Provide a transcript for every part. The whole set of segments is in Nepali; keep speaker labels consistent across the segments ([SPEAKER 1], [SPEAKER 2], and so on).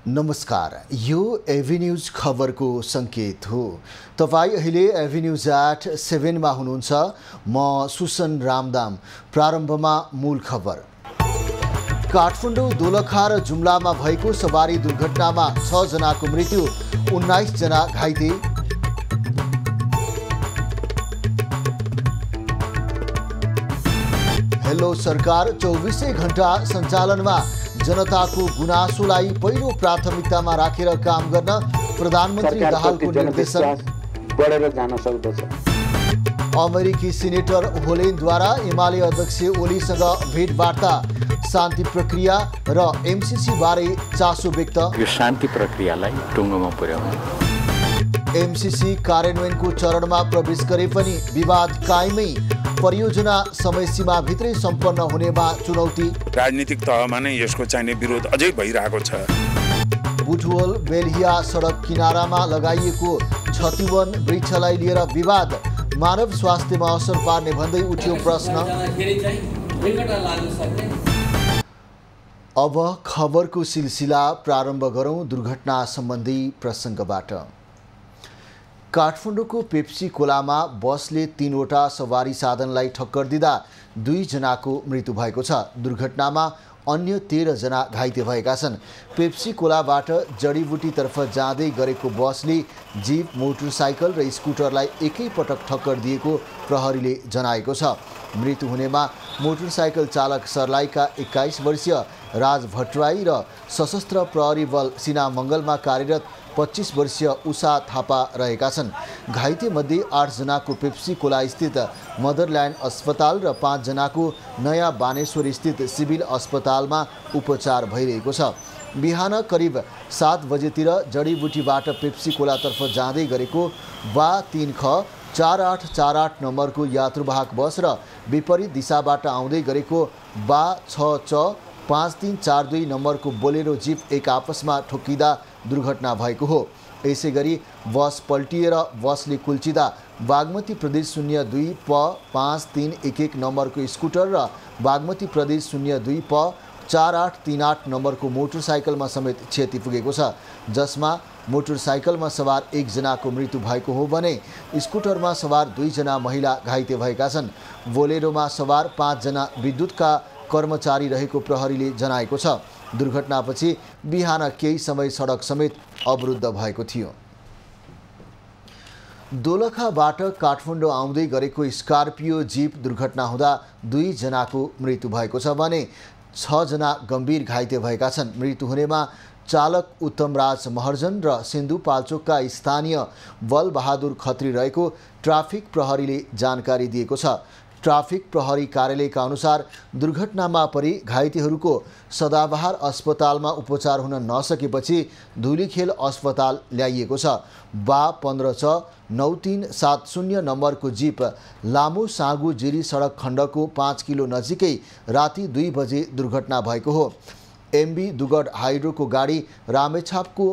[SPEAKER 1] नमस्कार, यो एभी न्यूज खबरको संकेत हो। तपाईँ अहिले एभी न्यूज एट 7 मा हुनुहुन्छ। म सुसन रामदाम। प्रारम्भमा मूल खबर। काठमाडौँ, दोलखा र जुम्लामा भएको सवारी दुर्घटनामा 6 जनाको मृत्यु, 19 जना घाइते। हेलो सरकार 24 घण्टा सञ्चालनमा जनताको गुनासोलाई पहिलो प्राथमिकतामा राखेर काम गर्न प्रधानमन्त्री दाहालको निर्देशन।
[SPEAKER 2] बढेर जान सक्दछ।
[SPEAKER 1] अमेरिकी सिनेटर होलेनद्वारा एमाले अध्यक्ष ओलीसँग भेटवार्ता, शान्ति प्रक्रिया र एमसीसी बारे चासो व्यक्त।
[SPEAKER 2] यो शान्ति प्रक्रियालाई टुङ्गोमा पुर्याउने।
[SPEAKER 1] एमसीसी कार्यान्वयनको चरणमा प्रवेश गरे पनि विवाद कायमै, परियोजना समय सीमा भित्रै सम्पन्न हुनेमा चुनौती।
[SPEAKER 3] राजनीतिक तहमा नै यसको चाहिने विरोध अझै भइरहेको छ।
[SPEAKER 1] बुटवल बेलहिया सडक किनारामा लगाइएको छतिवन वृक्षलाई लिएर विवाद, मानव स्वास्थ्यमा असर पार्ने भन्दै उठ्यो प्रश्न। अब खबरको सिलसिला प्रारम्भ गरौँ दुर्घटना सम्बन्धी प्रसङ्गबाट। काठमाडौँको पेप्सी खोलामा बसले 3वटा सवारी साधनलाई ठक्कर दिँदा 2 जनाको मृत्यु भएको छ। दुर्घटनामा अन्य 13 जना घाइते भएका छन्। पेप्सी खोलाबाट जडीबुटीतर्फ जाँदै गरेको बसले जीप, मोटरसाइकल र स्कुटरलाई एकैपटक ठक्कर दिएको प्रहरीले जनाएको छ। मृत्यु हुनेमा मोटरसाइकल चालक सर्लाहीका 21 वर्षीय राज भट्टराई र सशस्त्र प्रहरी बल सिना मङ्गलमा कार्यरत 25 वर्षीय उषा थापा रहेका छन्। घाइतेमध्ये 8 जनाको पेप्सी खोला स्थित मदरल्यान्ड अस्पताल र 5 जनाको नयाँ बानेश्वर स्थित सिभिल अस्पतालमा उपचार भइरहेको छ। बिहान करिब 7 बजेतिर जडीबुटीबाट पेप्सी खोलातर्फ जाँदै गरेको वा 3 ख 4848 नम्बरको यात्रुवाहक बस र विपरीत दिशाबाट आउँदै गरेको वा 6 च 5342 नम्बरको बोलेरो जीप एक आपसमा ठोकिँदा दुर्घटना भएको हो। यसै गरी बस पल्टिएर बसले कुल्चिँदा बागमती प्रदेश 02 प 5311 नम्बरको स्कुटर र बागमती प्रदेश 02 प 4838 नम्बरको मोटरसाइकलमा समेत क्षति पुगेको छ, जसमा मोटरसाइकलमा सवार 1 जनाको मृत्यु भएको हो भने स्कुटरमा सवार 2 जना महिला घाइते भएका छन्। बोलेरोमा सवार 5 जना विद्युतका कर्मचारी रहेको प्रहरीले जनाएको छ। दुर्घटनापछि बिहान केही समय सडक समेत अवरुद्ध भएको थियो। दोलखाबाट काठमाडौँ आउँदै गरेको स्कर्पियो जीप दुर्घटना हुँदा 2 जनाको मृत्यु भएको छ भने 6 जना गम्भीर घाइते भएका छन्। मृत्यु हुनेमा चालक उत्तमराज महर्जन र सिन्धुपाल्चोकका स्थानीय बलबहादुर खत्री रहेको ट्राफिक प्रहरीले जानकारी दिएको छ। ट्राफिक प्रहरी कार्यालयका अनुसार दुर्घटनामा परि घाइतेहरूको सदाबहार अस्पतालमा उपचार हुन नसकेपछि धुलीखेल अस्पताल ल्याइएको छ। बा 15 च 9370 नम्बरको जीप लामो साँगु जिरी सडक खण्डको 5 किलो नजिकै राति 2 बजे दुर्घटना भएको हो। एमबी दुगड हाइड्रोको गाडी रामेछापको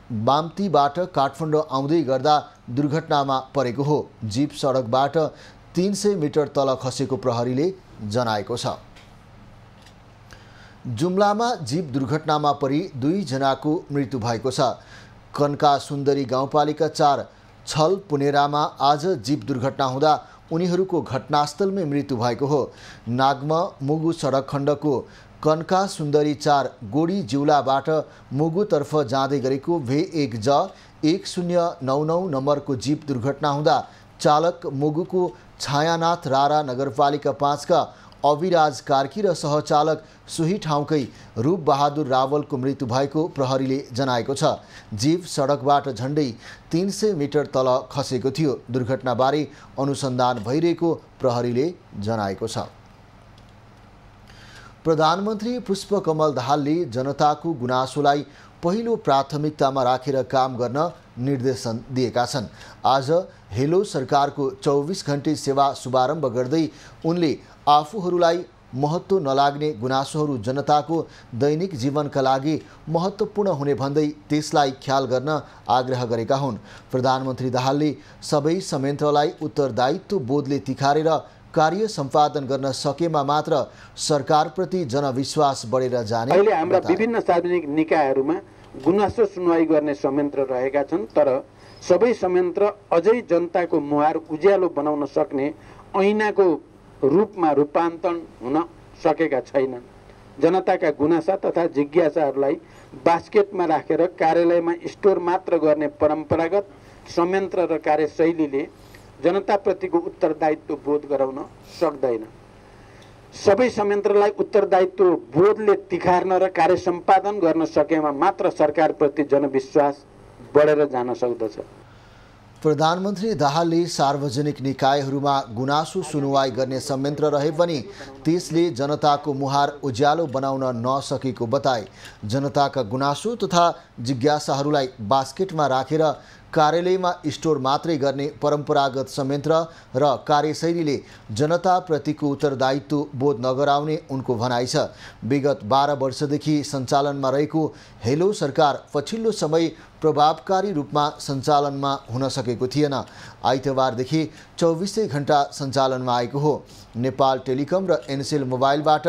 [SPEAKER 1] बाम्तीबाट काठमाडौँ आउँदै गर्दा दुर्घटनामा परेको हो। जीप सडकबाट 300 मिटर तल खसेको प्रहरीले जनाएको छ। जुम्लामा जीप दुर्घटनामा परि 2 जनाको मृत्यु भएको छ। कन्का सुन्दरी गाउँपालिका 4 छल पुनेरामा आज जीप दुर्घटना हुँदा उनीहरूको घटनास्थलमै मृत्यु भएको हो। नागमा मुगु सडक खण्डको कन्का सुन्दरी 4 गोडी जिउलाबाट मुगुतर्फ जाँदै गरेको V1 ज 1099 नम्बरको जीप दुर्घटना हुँदा चालक मुगुको छायानाथ रारा नगरपालिका 5 का अविराज कार्की र सहचालक सोही ठाउँकै रूप बहादुर रावलको मृत्यु भएको प्रहरीले जनाएको छ। जीप सडकबाट झन्डै 300 मिटर तल खसेको थियो। दुर्घटनाबारे अनुसन्धान भइरहेको प्रहरीले जनाएको छ। प्रधानमन्त्री पुष्पकमल दाहालले जनताको गुनासोलाई पहिलो प्राथमिकतामा राखेर काम गर्न निर्देशन दिएका छन्। आज हेलो सरकारको 24 घण्टे सेवा शुभारम्भ गर्दै उनले आफूहरूलाई महत्त्व नलाग्ने गुनासोहरू जनताको दैनिक जीवनका लागि महत्त्वपूर्ण हुने भन्दै त्यसलाई ख्याल गर्न आग्रह गरेका हुन्। प्रधानमन्त्री दाहालले सबै संयन्त्रलाई उत्तरदायित्व बोधले तिखारेर कार्य सम्पादन गर्न सकेमा मात्र सरकारप्रति जनविश्वास बढेर जाने।
[SPEAKER 4] अहिले हाम्रा विभिन्न सार्वजनिक निकायहरूमा गुनासो सुनवाई गर्ने संयन्त्र रहेका छन्, तर सबै संयन्त्र अझै जनताको मुहार उज्यालो बनाउन सक्ने ऐनाको रूपमा रूपान्तरण हुन सकेका छैनन्। जनताका गुनासा तथा जिज्ञासाहरूलाई बास्केटमा राखेर कार्यालयमा स्टोर मात्र गर्ने परम्परागत संयन्त्र र कार्यशैलीले जनताप्रतिको उत्तरदायित्व बोध गराउन सक्दैन। सबै संयन्त्रलाई उत्तरदायित्व बोधले तिखार्न र कार्य सम्पादन गर्न सकेमा मात्र सरकारप्रति जनविश्वास बढेर जान सक्दछ।
[SPEAKER 1] प्रधानमन्त्री दाहालले सार्वजनिक निकायहरूमा गुनासो सुनवाई गर्ने संयन्त्र रहे पनि त्यसले जनताको मुहार उज्यालो बनाउन नसकेको बताए। जनताका गुनासो तथा जिज्ञासाहरूलाई बास्केटमा राखेर कार्यालयमा स्टोर मात्रै गर्ने परम्परागत संयन्त्र र कार्यशैलीले जनताप्रतिको उत्तरदायित्व बोध नगराउने उनको भनाइ छ। विगत 12 वर्षदेखि सञ्चालनमा रहेको हेलो सरकार पछिल्लो समय प्रभावकारी रूपमा सञ्चालनमा हुन सकेको थिएन। आइतबारदेखि 24 घण्टा सञ्चालनमा आएको हो। नेपाल टेलिकम र एनसेल मोबाइलबाट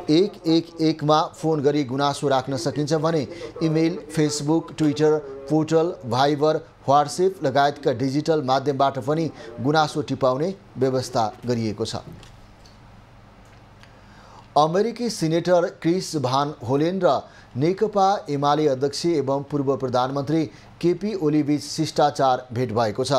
[SPEAKER 1] 111 मा फोन गरी गुनासो राख्न सकिन्छ भने email, Facebook, Twitter, portal, Viber, WhatsApp लगायतका डिजिटल माध्यमबाट पनि गुनासो टिपाउने व्यवस्था गरिएको छ। अमेरिकी सिनेटर क्रिस भान होलेन र नेकपा एमाले अध्यक्ष एवं पूर्व प्रधानमन्त्री केपी ओलीबीच शिष्टाचार भेट भएको छ।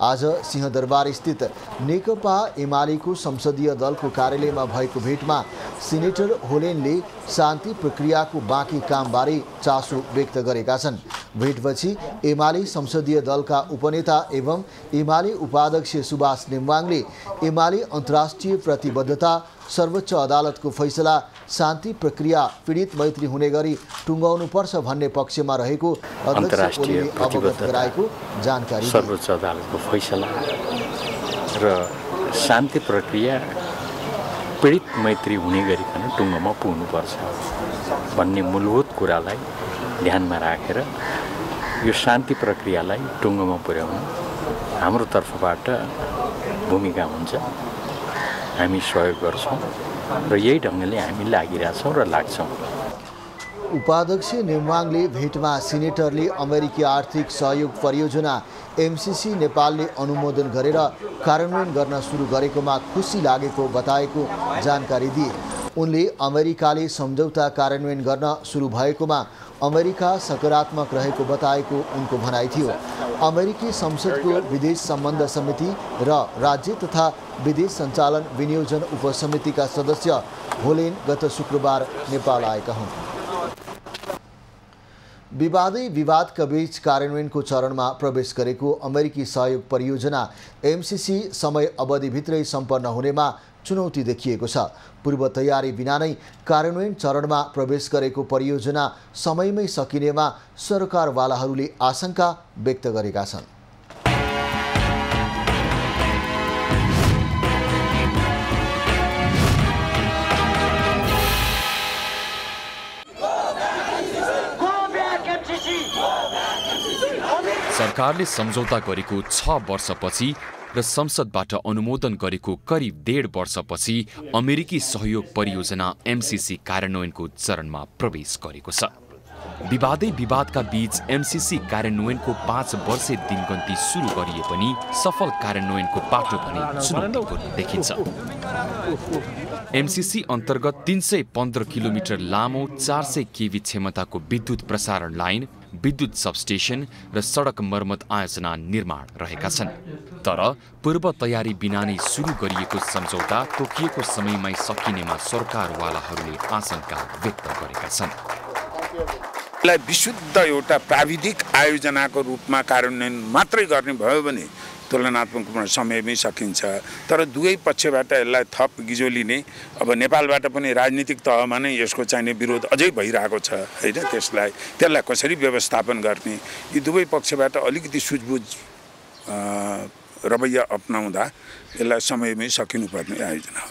[SPEAKER 1] आज सिंहदरबार स्थित नेकपा एमालेको संसदीय दलको कार्यालयमा भएको भेटमा सिनेटर होलेनले शान्ति प्रक्रियाको बाँकी कामबारे चासो व्यक्त गरेका छन्। भेटपछि एमाले संसदीय दलका उपनेता एवं एमाले उपाध्यक्ष सुभाष नेम्बाङले एमाले अन्तर्राष्ट्रिय प्रतिबद्धता, सर्वोच्च अदालतको फैसला, शान्ति प्रक्रिया पीडित मैत्री हुने गरी टुङ्गाउनुपर्छ भन्ने पक्षमा रहेको अध्यक्ष ओलीले अवगत गराएको जानकारी दिए।
[SPEAKER 2] सर्वोच्च अदालतको फैसला र शान्ति प्रक्रिया पीडित मैत्री हुने गरिकन टुङ्गोमा पुग्नुपर्छ भन्ने मूलभूत कुरालाई ध्यानमा राखेर यो शान्ति प्रक्रियालाई टुङ्गोमा पुर्याउन हाम्रो तर्फबाट भूमिका हुन्छ। हामी सहयोग गर्छौँ र यही ढङ्गले हामी लागिरहेछौँ र लाग्छौँ।
[SPEAKER 1] उपाध्यक्ष नेम्बाङले भेटमा सिनेटरले अमेरिकी आर्थिक सहयोग परियोजना एमसीसी नेपालले अनुमोदन गरेर कार्यान्वयन गर्न सुरु गरेकोमा खुसी लागेको बताएको जानकारी दिए। उनले अमेरिकाले सम्झौता कार्यान्वयन गर्न सुरु भएकोमा अमेरिका सकारात्मक रहेको बताएको उनको भनाइ थियो। अमेरिकी संसदको विदेश सम्बन्ध समिति र राज्य तथा विदेश सञ्चालन विनियोजन उपसमितिका सदस्य होलेन गत शुक्रबार नेपाल आएका हुन्। विवादै विवादका बीच कार्यान्वयनको चरणमा प्रवेश गरेको अमेरिकी सहयोग परियोजना एमसीसी समय अवधिभित्रै सम्पन्न हुनेमा चुनौती देखिएको छ। पूर्व तयारी बिना नै कार्यान्वयन चरणमा प्रवेश गरेको परियोजना समयमै सकिनेमा सरकारवालाहरूले आशंका व्यक्त गरेका छन्।
[SPEAKER 5] सरकारले सम्झौता गरेको 6 वर्षपछि र संसदबाट अनुमोदन गरेको करिब 1.5 वर्षपछि अमेरिकी सहयोग परियोजना एमसीसी कार्यान्वयनको चरणमा प्रवेश गरेको छ। विवादै विवादका बीच एमसीसी कार्यान्वयनको 5 वर्षे दिनगन्ती सुरु गरिए पनि सफल कार्यान्वयनको बाटो भने चुनौतीपूर्ण देखिन्छ। एमसीसी अन्तर्गत 315 किलोमिटर लामो 400 केभी क्षमताको विद्युत प्रसारण लाइन, विद्युत सबस्टेशन र सडक मर्मत आयोजना निर्माण रहेका छन्। तर पूर्व तयारी बिना नै सुरु गरिएको सम्झौता तोकिएको समयमै सकिनेमा सरकारवालाहरूले आशंका व्यक्त गरेका छन्।
[SPEAKER 3] यसलाई विशुद्ध एउटा प्राविधिक आयोजनाको रूपमा कार्यान्वयन मात्रै गर्ने भयो भने तुलनात्मक रूपमा समयमै सकिन्छ। तर दुवै पक्षबाट यसलाई थप गिजो लिने, अब नेपालबाट पनि राजनीतिक तहमा नै यसको चाहिने विरोध अझै भइरहेको छ हैन। त्यसलाई कसरी व्यवस्थापन गर्ने, यी दुवै पक्षबाट अलिकति सुझबुझ रवैया अपनाउँदा यसलाई समयमै सकिनुपर्ने आयोजना हो।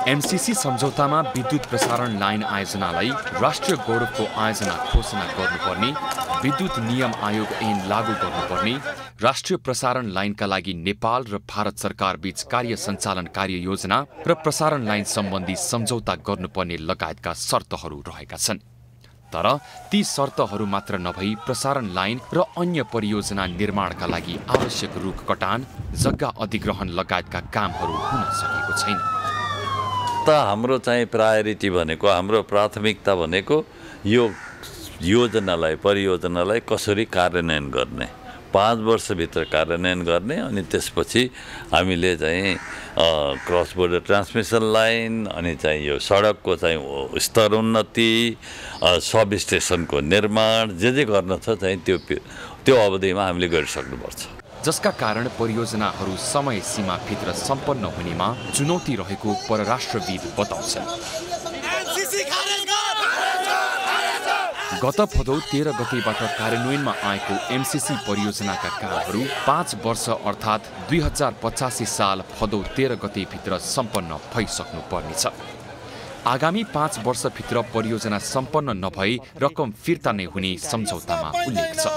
[SPEAKER 5] एमसीसी सम्झौतामा विद्युत प्रसारण लाइन आयोजनालाई राष्ट्रिय गौरवको आयोजना घोषणा गर्नुपर्ने, विद्युत नियम आयोग ऐन लागू गर्नुपर्ने, राष्ट्रिय प्रसारण लाइनका लागि नेपाल र भारत सरकार बीच कार्य सञ्चालन कार्य योजना र प्रसारण लाइन सम्बन्धी सम्झौता गर्नुपर्ने लगायतका शर्तहरू रहेका छन्। तर ती शर्तहरू मात्र नभई प्रसारण लाइन र अन्य परियोजना निर्माणका लागि आवश्यक रुख कटान, जग्गा अधिग्रहण लगायतका कामहरू हुन सकेको छैन।
[SPEAKER 6] त हाम्रो चाहिँ प्रायोरिटी भनेको, हाम्रो प्राथमिकता भनेको यो योजनालाई, परियोजनालाई कसरी कार्यान्वयन गर्ने, 5 वर्षभित्र कार्यान्वयन गर्ने, अनि त्यसपछि हामीले चाहिँ क्रस बोर्डर ट्रान्समिसन लाइन, अनि चाहिँ यो सडकको चाहिँ स्तरोन्नति, सब स्टेसनको निर्माण, जे गर्न छ चाहिँ त्यो अवधिमा हामीले गरिसक्नुपर्छ।
[SPEAKER 5] जसका कारण परियोजनाहरू समय सीमाभित्र सम्पन्न हुनेमा चुनौती रहेको परराष्ट्रविद बताउँछन्। गत भदौ 13 गतेबाट कार्यान्वयनमा आएको एमसीसी परियोजनाका कामहरू 5 वर्ष अर्थात् 2085 साल भदौ 13 गतेभित्र सम्पन्न भइसक्नु पर्नेछ। आगामी 5 वर्षभित्र परियोजना सम्पन्न नभई रकम फिर्ता नै हुने सम्झौतामा उल्लेख छ।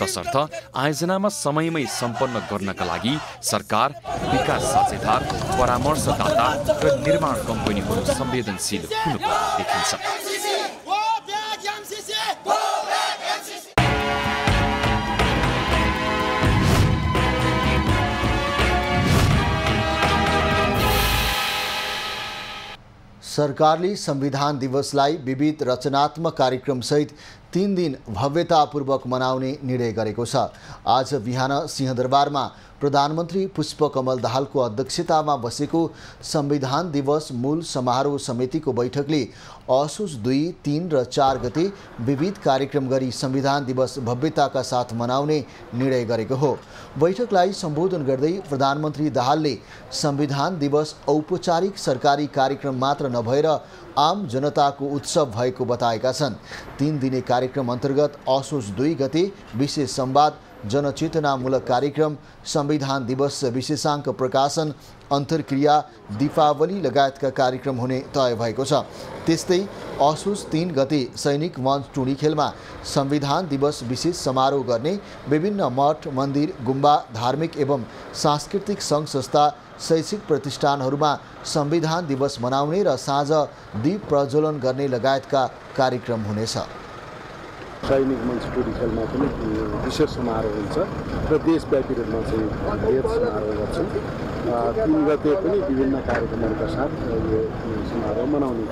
[SPEAKER 5] तसर्थ आयोजनामा समयमै सम्पन्न गर्नका लागि सरकार, विकास साझेदार, परामर्शदाता र निर्माण कम्पनीहरू संवेदनशील हुनुपर्ने देखिन्छ।
[SPEAKER 1] सरकारले संविधान दिवसलाई विविध रचनात्मक कार्यक्रमसहित 3 दिन भव्यतापूर्वक मनाउने निर्णय गरेको छ। आज बिहान सिंहदरबारमा प्रधानमन्त्री पुष्पकमल दाहालको अध्यक्षतामा बसेको संविधान दिवस मूल समारोह समितिको बैठकले असोज 2, 3 र 4 गते विविध कार्यक्रम गरी संविधान दिवस भव्यताका साथ मनाउने निर्णय गरेको हो। बैठकलाई सम्बोधन गर्दै प्रधानमन्त्री दाहालले संविधान दिवस औपचारिक सरकारी कार्यक्रम मात्र नभएर आम जनताको उत्सव भएको बताएका छन्। 3 दिने कार्यक्रम अन्तर्गत असोज 2 गते विशेष संवाद, जनचेतनामूलक कार्यक्रम, संविधान दिवस विशेषाङ्क प्रकाशन, अन्तर्क्रिया, दीपावली लगायतका कार्यक्रम हुने तय भएको छ। त्यस्तै असोज 3 गते सैनिक मञ्च टुँडीखेलमा संविधान दिवस विशेष समारोह गर्ने, विभिन्न मठ, मन्दिर, गुम्बा, धार्मिक एवं सांस्कृतिक सङ्घ संस्था, शैक्षिक प्रतिष्ठानहरूमा संविधान दिवस मनाउने र साँझ दीप प्रज्वलन गर्ने लगायतका कार्यक्रम हुनेछ।
[SPEAKER 7] सैनिक मञ्च टुँडीखेलमा पनि विशेष समारोह हुन्छ र देशव्यापी रूपमा चाहिँ बृहत समारोह गर्छौँ। 3 गते पनि विभिन्न कार्यक्रमहरूका साथ यो समारोह मनाउने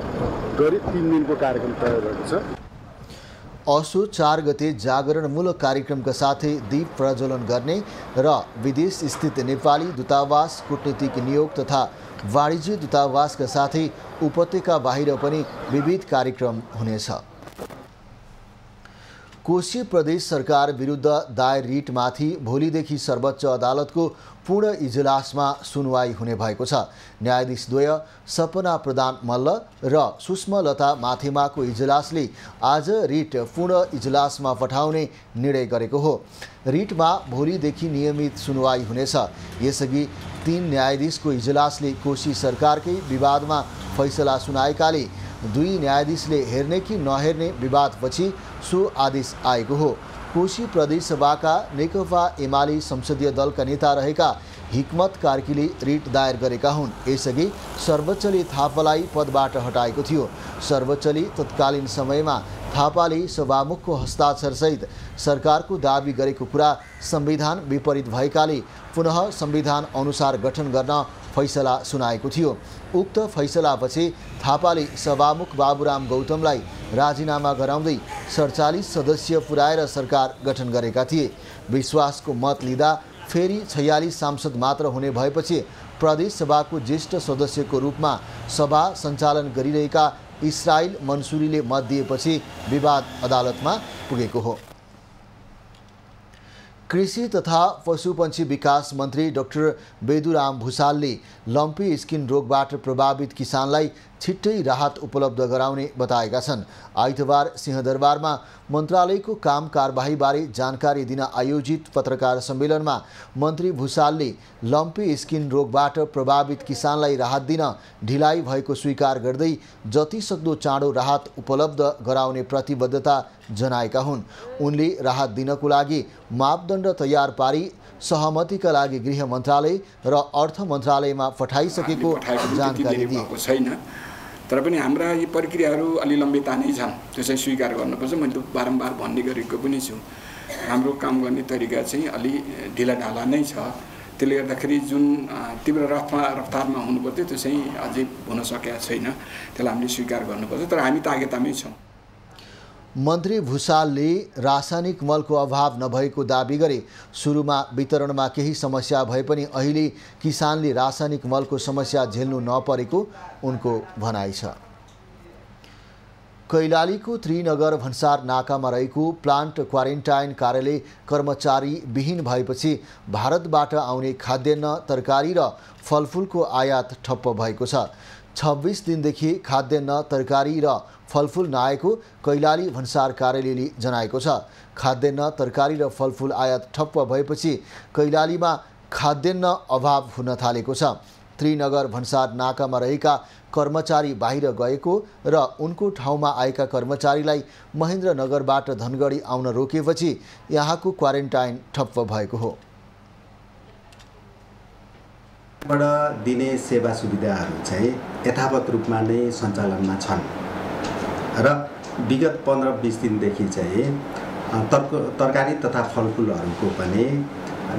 [SPEAKER 7] गरी 3 दिनको कार्यक्रम तय भएको छ।
[SPEAKER 1] असोज 4 गते जागरणमूलक कार्यक्रमका साथै दीप प्रज्वलन गर्ने र विदेश स्थित नेपाली दूतावास, कूटनीतिक नियोग तथा वाणिज्य दूतावासका साथै उपत्यका बाहिर पनि विविध कार्यक्रम हुनेछ। कोशी प्रदेश सरकार विरुद्ध दायर रिटमाथि भोलिदेखि सर्वोच्च अदालतको पूर्ण इजलासमा सुनवाई हुने भएको छ। न्यायाधीशद्वय सपना प्रधान मल्ल र सुष्मलता माथेमाको इजलासले आज रिट पूर्ण इजलासमा पठाउने निर्णय गरेको हो। रिटमा भोलिदेखि नियमित सुनवाई हुनेछ। यसअघि 3 न्यायाधीशको इजलासले कोशी सरकारकै विवादमा फैसला सुनाएकाले 2 न्यायाधीशले हेर्ने कि नहेर्ने विवादपछि सो आदेश आएको हो। कोशी प्रदेश सभाका नेकपा एमाले संसदीय दलका नेता रहेका हिक्मत कार्कीले रिट दायर गरेका हुन्। यसअघि सर्वोच्चले थापालाई पदबाट हटाएको थियो। सर्वोच्चले तत्कालीन समयमा थापाले सभामुखको हस्ताक्षरसहित सरकारको दाबी गरेको कुरा संविधान विपरीत भएकाले पुनः संविधान अनुसार गठन गर्न फैसला सुनाएको थियो। उक्त फैसलापछि थापाले सभामुख बाबुराम गौतमलाई राजीनामा गराउँदै 47 सदस्य पुर्याएर सरकार गठन गरेका थिए। विश्वासको मत लिँदा फेरि 46 सांसद मात्र हुने भएपछि प्रदेश सभाको ज्येष्ठ सदस्यको रूपमा सभा सञ्चालन गरिरहेका इस्राइल मन्सुरीले मत दिएपछि विवाद अदालतमा पुगेको हो। कृषि तथा पशुपन्छी विकास मन्त्री डाक्टर बेदुराम भुसालले लम्पी स्किन रोगबाट प्रभावित किसानलाई छिट्टै राहत उपलब्ध गराउने बताएका छन्। आइतबार सिंहदरबारमा मन्त्रालयको काम कारबाहीबारे जानकारी दिन आयोजित पत्रकार सम्मेलनमा मन्त्री भुसालले लम्पी स्किन रोगबाट प्रभावित किसानलाई राहत दिन ढिलाइ भएको स्वीकार गर्दै जतिसक्दो चाँडो राहत उपलब्ध गराउने प्रतिबद्धता जनाएका हुन्। उनले राहत दिनको लागि मापदण्ड तयार पारी सहमतिका लागि गृह मन्त्रालय र अर्थ मन्त्रालयमा पठाइसकेको जानकारी दिए।
[SPEAKER 8] तर पनि हाम्रा यी प्रक्रियाहरू अलि लम्बिता नै छन्, त्यो चाहिँ स्वीकार गर्नुपर्छ। मैले बारम्बार भन्ने गरेको पनि छु, हाम्रो काम गर्ने तरिका चाहिँ अलि ढिलाढाला नै छ। त्यसले गर्दाखेरि जुन तीव्र रफ्तारमा हुनुपर्थ्यो त्यो चाहिँ अझै हुन सकेको छैन, त्यसलाई हामीले स्वीकार गर्नुपर्छ। तर हामी तागेतामै छौँ।
[SPEAKER 1] मन्त्री भुसालले रासायनिक मलको अभाव नभएको दाबी गरे। सुरुमा वितरणमा केही समस्या भए पनि अहिले किसानले रासायनिक मलको समस्या झेल्नु नपरेको उनको भनाइ छ। कैलालीको त्रिनगर भन्सार नाकामा रहेको प्लान्ट क्वारेन्टाइन कार्यालय कर्मचारी विहीन भएपछि भारतबाट आउने खाद्यान्न, तरकारी र फलफुलको आयात ठप्प भएको छ। 26 दिनदेखि खाद्यान्न, तरकारी र फलफुल नआएको कैलाली भन्सार कार्यालयले जनाएको छ। खाद्यान्न, तरकारी र फलफुल आयात ठप्प भएपछि कैलालीमा खाद्यान्न अभाव हुन थालेको छ। त्रिनगर भन्सार नाकामा रहेका कर्मचारी बाहिर गएको र उनको ठाउँमा आएका कर्मचारीलाई महेन्द्रनगरबाट धनगढी आउन रोकेपछि यहाँको क्वारेन्टाइन ठप्प भएको हो।
[SPEAKER 9] बाट दिने सेवा सुविधाहरू चाहिँ यथावत रूपमा नै सञ्चालनमा छन् र विगत 15-20 दिनदेखि चाहिँ तरकारी तथा फलफुलहरूको पनि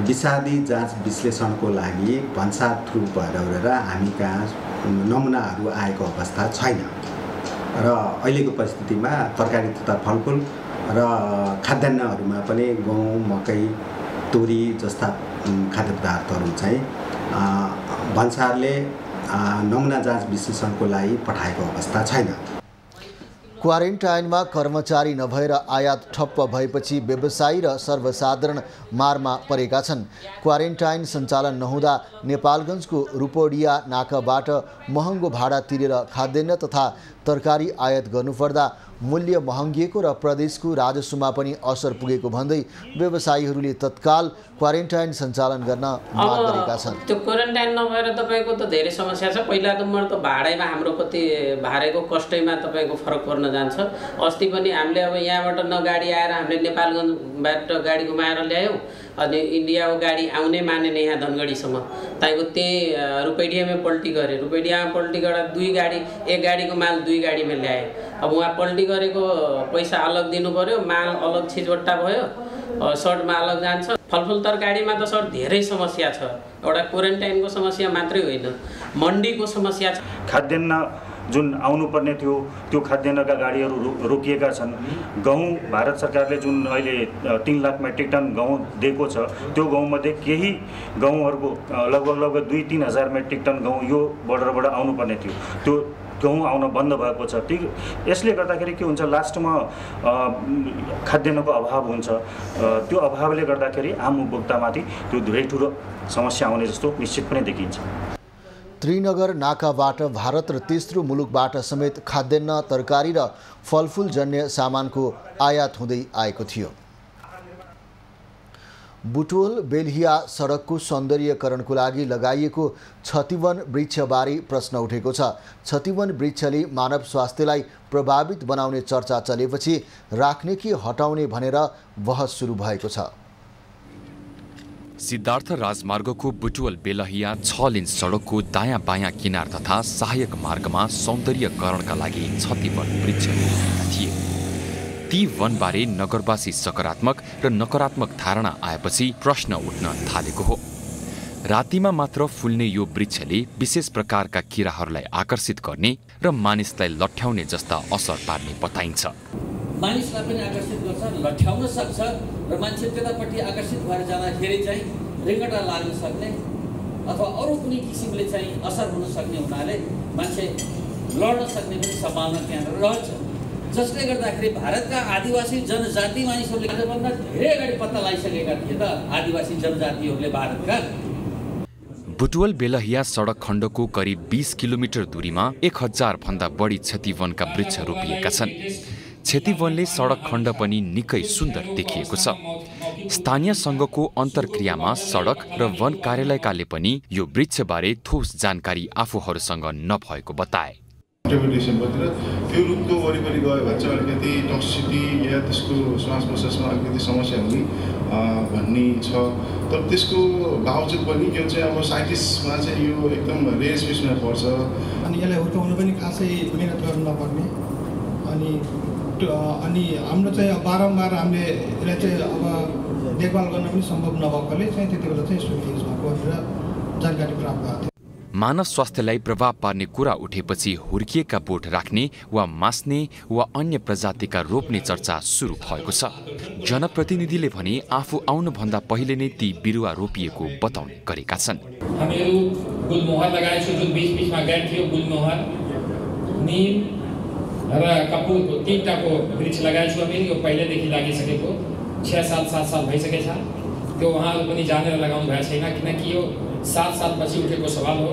[SPEAKER 9] विषादी जाँच विश्लेषणको लागि भन्सार थ्रु भएर हामी कहाँ नमुनाहरू आएको अवस्था छैन र अहिलेको परिस्थितिमा तरकारी तथा फलफुल र खाद्यान्नहरूमा पनि गहुँ, मकै, तोरी जस्ता खाद्य पदार्थहरू चाहिँ भन्सारले नमुना जाँच विश्लेषणको लागि पठाएको अवस्था छैन।
[SPEAKER 1] क्वारेन्टाइनमा कर्मचारी नभएर आयात ठप्प भएपछि व्यवसायी र सर्वसाधारण मारमा परेका छन्। क्वारेन्टाइन सञ्चालन नहुँदा नेपालगञ्जको रूपडिया नाकाबाट महँगो भाडा तिरेर खाद्यान्न तथा तरकारी आयात गर्नुपर्दा मूल्य महँगिएको र प्रदेशको राजस्वमा पनि असर पुगेको भन्दै व्यवसायीहरूले तत्काल क्वारेन्टाइन सञ्चालन गर्न माग गरेका छन्।
[SPEAKER 10] त्यो क्वारेन्टाइन नभएर तपाईँको त धेरै समस्या छ। पहिलाको नम्बर त भाडामा हाम्रो कति भाडाको कष्टैमा तपाईँको फरक पर्न जान्छ। अस्ति पनि हामीले अब यहाँबाट न गाडी आएर हामीले नेपालगञ्जबाट गाडी घुमाएर ल्यायौँ, अनि इन्डियाको गाडी आउनै मानेन यहाँ धनगढीसम्म। तपाईँको त्यही रुपैडियामै पल्टी गरे, रुपैडियामा पल्टी गर्दा 2 गाडी, एक गाडीको माल 2 गाडीमा ल्याए। अब उहाँ पल्टी गरेको पैसा अलग दिनु पर्यो, माल अलग छिजवट्टा भयो, सर्टमा अलग जान्छ। फलफुल तरकारीमा त सर धेरै समस्या छ। एउटा क्वारेन्टाइनको समस्या मात्रै होइन, मन्डीको समस्या छ।
[SPEAKER 11] खाद्यान्न जुन आउनुपर्ने थियो त्यो खाद्यान्नका गाडीहरू रोकिएका छन्। गहुँ भारत सरकारले जुन अहिले 3 लाख मेट्रिक टन गहुँ दिएको छ, त्यो गहुँमध्ये केही गहुँहरूको लगभग 2-3 हजार मेट्रिक टन गहुँ यो बोर्डरबाट आउनुपर्ने थियो, त्यो गहुँ आउन बन्द भएको छ। ठिक यसले गर्दाखेरि के हुन्छ, लास्टमा खाद्यान्नको अभाव हुन्छ। त्यो अभावले गर्दाखेरि आम उपभोक्तामाथि त्यो धेरै ठुलो समस्या आउने जस्तो निश्चित पनि देखिन्छ।
[SPEAKER 1] त्रिनगर नाकाबाट भारत र तेस्रो मुलुकबाट समेत खाद्यान्न, तरकारी र फलफुल जन्य सामानको आयात हुँदै आएको थियो। बुटोल बेल्हिया सडकको सौन्दर्यकरणको लागि लगाइएको छतिवन वृक्षबारे प्रश्न उठेको छ। छतिवन वृक्षले मानव स्वास्थ्यलाई प्रभावित बनाउने चर्चा चलेपछि राख्ने कि हटाउने भनेर बहस सुरु भएको छ।
[SPEAKER 5] सिद्धार्थ राजमार्गको बुटवल बेलहिया 6 लेन सडकको दायाँ बायाँ किनार तथा सहायक मार्गमा सौन्दर्यकरणका लागि छतिवन वृक्ष लगाएका थिए। ती वनबारे नगरवासी सकारात्मक र नकारात्मक धारणा आएपछि प्रश्न उठ्न थालेको हो। रातिमा मात्र फुल्ने यो वृक्षले विशेष प्रकारका किराहरूलाई आकर्षित गर्ने र मानिसलाई लट्ठ्याउने जस्ता असर पार्ने बताइन्छ।
[SPEAKER 12] मानिसलाई पनि आकर्षित गर्छ, लट्ठ्याउन सक्छ र मान्छे त्यतापट्टि आकर्षित भएर जाँदाखेरि चाहिँ रिङ्गटा लाग्न सक्ने अथवा अरू कुनै किसिमले चाहिँ असर हुन सक्ने हुनाले मान्छे लड्न सक्ने पनि सम्भावना त्यहाँ रहन्छ। जसले गर्दाखेरि भारतका आदिवासी जनजाति मानिसहरूले आजभन्दा धेरै अगाडि पत्ता लगाइसकेका थिए त आदिवासी जनजातिहरूले भारतका।
[SPEAKER 5] बुटवल बेलहिया सडक खण्डको करिब 20 किलोमिटर दूरीमा 1000 भन्दा बढी क्षतिवनका वृक्ष रोपिएका छन्। क्षतिवनले सडक खण्ड पनि निकै सुन्दर देखिएको छ। स्थानीय संघको अन्तर्क्रियामा सडक र वन कार्यालयकाले पनि यो वृक्षबारे ठोस जानकारी आफूहरूसँग नभएको बताए।
[SPEAKER 13] त्यो रुखको वरिपरि गयो भने चाहिँ अलिकति टक्सिसिटी या त्यसको श्वास प्रश्वासमा अलिकति समस्या हुने भन्ने छ। तर त्यसको बावजुद पनि यो चाहिँ अब साइन्टिस्टमा चाहिँ यो एकदम रेयर स्पेसमा पर्छ।
[SPEAKER 14] अनि यसलाई हुर्काउनु पनि खासै मेहनत गर्नु नपर्ने अनि हाम्रो चाहिँ बारम्बार हामीले यसलाई चाहिँ अब देखभाल गर्न पनि सम्भव नभएकोले चाहिँ त्यति बेला चाहिँ यस्तो केस भएको भनेर जानकारी प्राप्त भएको थियो।
[SPEAKER 5] मानव स्वास्थ्यलाई प्रभाव पार्ने कुरा उठेपछि हुर्किएका बोट राख्ने वा मास्ने वा अन्य प्रजातिका रोप्ने चर्चा सुरु भएको छ। जनप्रतिनिधिले भने आफू आउनुभन्दा पहिले नै ती बिरुवा रोपिएको बताउने गरेका छन्।
[SPEAKER 15] हामीहरू गुलमोहर लगाएको छु, जुन बीच-बीचमा गाड थियो, गुलमोहर, निम र कपुरको 3टाको वृक्ष लगाएको छु। हामी यो पहिलेदेखि लागिसकेको 6 साल 7 साल भइसकेछ। त्यो उहाँहरू पनि जानेर लगाउनु भएको छैन, किनकि यो 7 साल पछि उठेको सवाल हो।